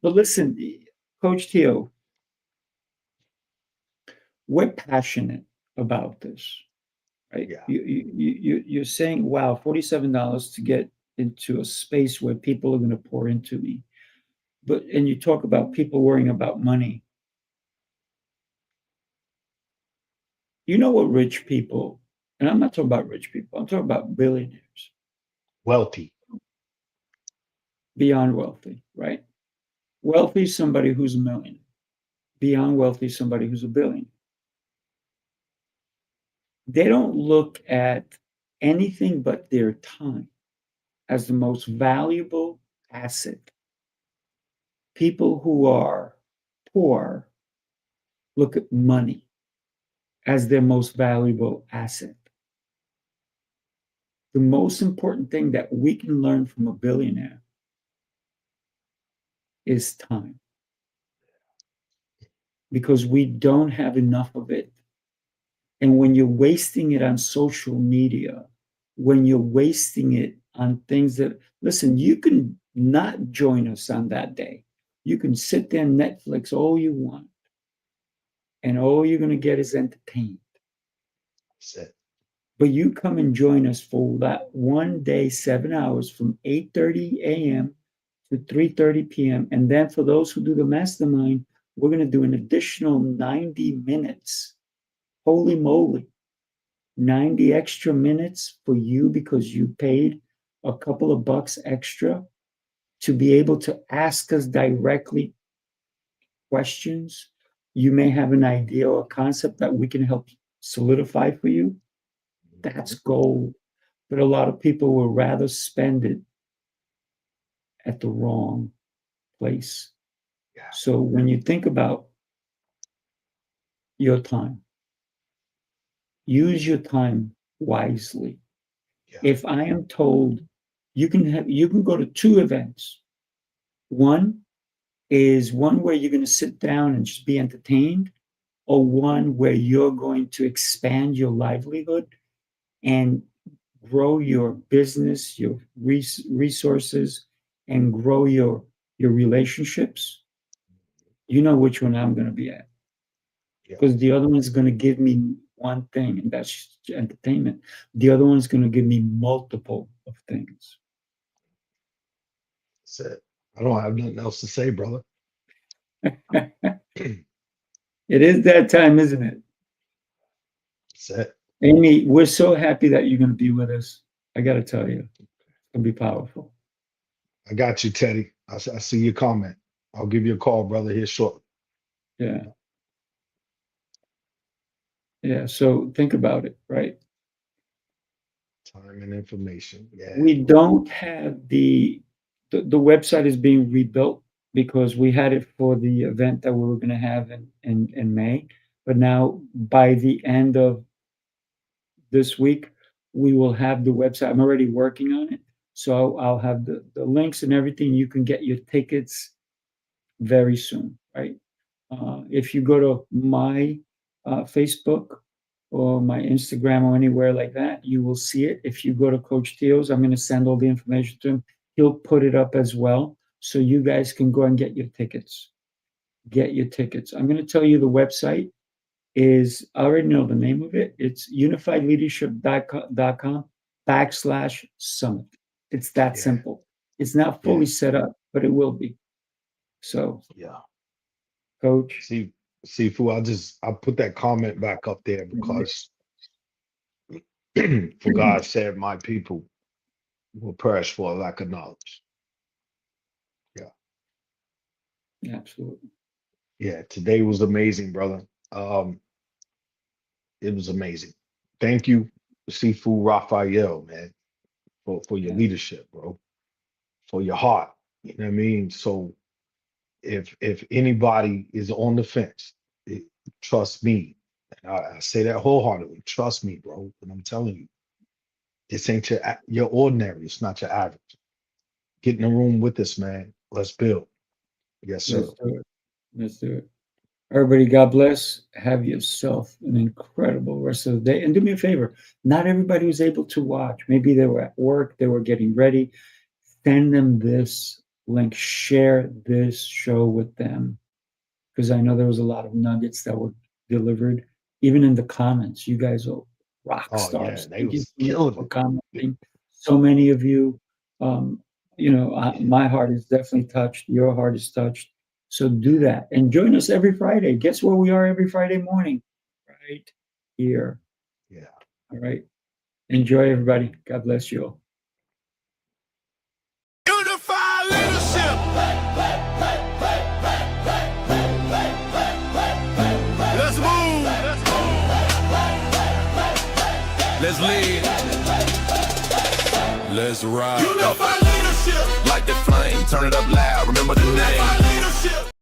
Speaker 2: But listen, Coach Theo, we're passionate about this, right?
Speaker 3: Yeah.
Speaker 2: You're saying, wow, $47 to get into a space where people are going to pour into me. And you talk about people worrying about money. You know what rich people, and I'm not talking about rich people, I'm talking about billionaires,
Speaker 3: Wealthy.
Speaker 2: beyond wealthy, right? Wealthy is somebody who's a millionaire. Beyond wealthy is somebody who's a billionaire. They don't look at anything but their time as the most valuable asset. People who are poor look at money as their most valuable asset. The most important thing that we can learn from a billionaire is time, because we don't have enough of it. And when you're wasting it on social media, when you're wasting it on things that, listen, you can not join us on that day. You can sit there and Netflix all you want, and all you're going to get is entertained.
Speaker 3: That's it.
Speaker 2: But you come and join us for that one day, 7 hours from 8:30 a.m. to 3:30 p.m. And then for those who do the mastermind, we're going to do an additional 90 minutes. Holy moly, 90 extra minutes for you because you paid a couple of bucks extra to be able to ask us directly questions. You may have an idea or a concept that we can help solidify for you. That's gold. But a lot of people will rather spend it at the wrong place.
Speaker 3: Yeah.
Speaker 2: So when you think about your time, use your time wisely.
Speaker 3: Yeah.
Speaker 2: If I am told you can go to two events. One is one where you're going to sit down and just be entertained, or one where you're going to expand your livelihood and grow your business, your resources, and grow your relationships. You know which one I'm going to be at,
Speaker 3: Yeah.
Speaker 2: because the other one's going to give me one thing, and that's entertainment. The other one's going to give me multiple of things.
Speaker 3: That's it. I don't have nothing else to say, brother.
Speaker 2: It is that time, isn't it?
Speaker 3: That's it.
Speaker 2: Amy, we're so happy that you're going to be with us. I got to tell you, it's going to be powerful.
Speaker 3: I got you, Teddy. I see your comment. I'll give you a call, brother, here shortly.
Speaker 2: Yeah. Yeah. So think about it, right?
Speaker 3: Time and information. Yeah.
Speaker 2: We don't have the website is being rebuilt because we had it for the event that we were going to have in May. But now by the end of this week, we will have the website. I'm already working on it. So I'll have the links and everything. You can get your tickets very soon, right? If you go to my Facebook or my Instagram or anywhere like that, you will see it. If you go to Coach Theo's, I'm going to send all the information to him. He'll put it up as well. So you guys can go and get your tickets. Get your tickets. I'm going to tell you the website is, I already know the name of it. It's unifiedleadership.com/summit. It's that
Speaker 3: Yeah.
Speaker 2: simple. It's not fully set up, but it will be. So,
Speaker 3: Yeah.
Speaker 2: Coach,
Speaker 3: See, Sifu, I'll put that comment back up there because for God said, my people will perish for a lack of knowledge.
Speaker 2: absolutely.
Speaker 3: Yeah, today was amazing, brother. It was amazing. Thank you, Sifu Rafael, man, for your
Speaker 2: Yeah.
Speaker 3: leadership, bro, for your heart. You know what I mean? So if anybody is on the fence, trust me. I say that wholeheartedly. Trust me, bro. And I'm telling you, this ain't your ordinary. It's not your average. Get in the room with us, man. Let's build. Yes, sir.
Speaker 2: Let's do it. Let's do it. Everybody, God bless. Have yourself an incredible rest of the day. And do me a favor, not everybody was able to watch. Maybe they were at work, they were getting ready. Send them this link, share this show with them. Because I know there was a lot of nuggets that were delivered. Even in the comments, you guys are rock
Speaker 3: Oh yeah,
Speaker 2: stars.
Speaker 3: they
Speaker 2: Thank you
Speaker 3: was
Speaker 2: so much
Speaker 3: killing
Speaker 2: for
Speaker 3: it.
Speaker 2: commenting. So many of you, my heart is definitely touched. Your heart is touched. So do that and join us every Friday. Guess where we are every Friday morning? Right here.
Speaker 3: Yeah.
Speaker 2: All right. Enjoy, everybody. God bless you all.
Speaker 1: Unify leadership. Let's move. Let's lead. Let's ride. Unify leadership. Light the flame. Turn it up loud. Remember the name. Unify leadership.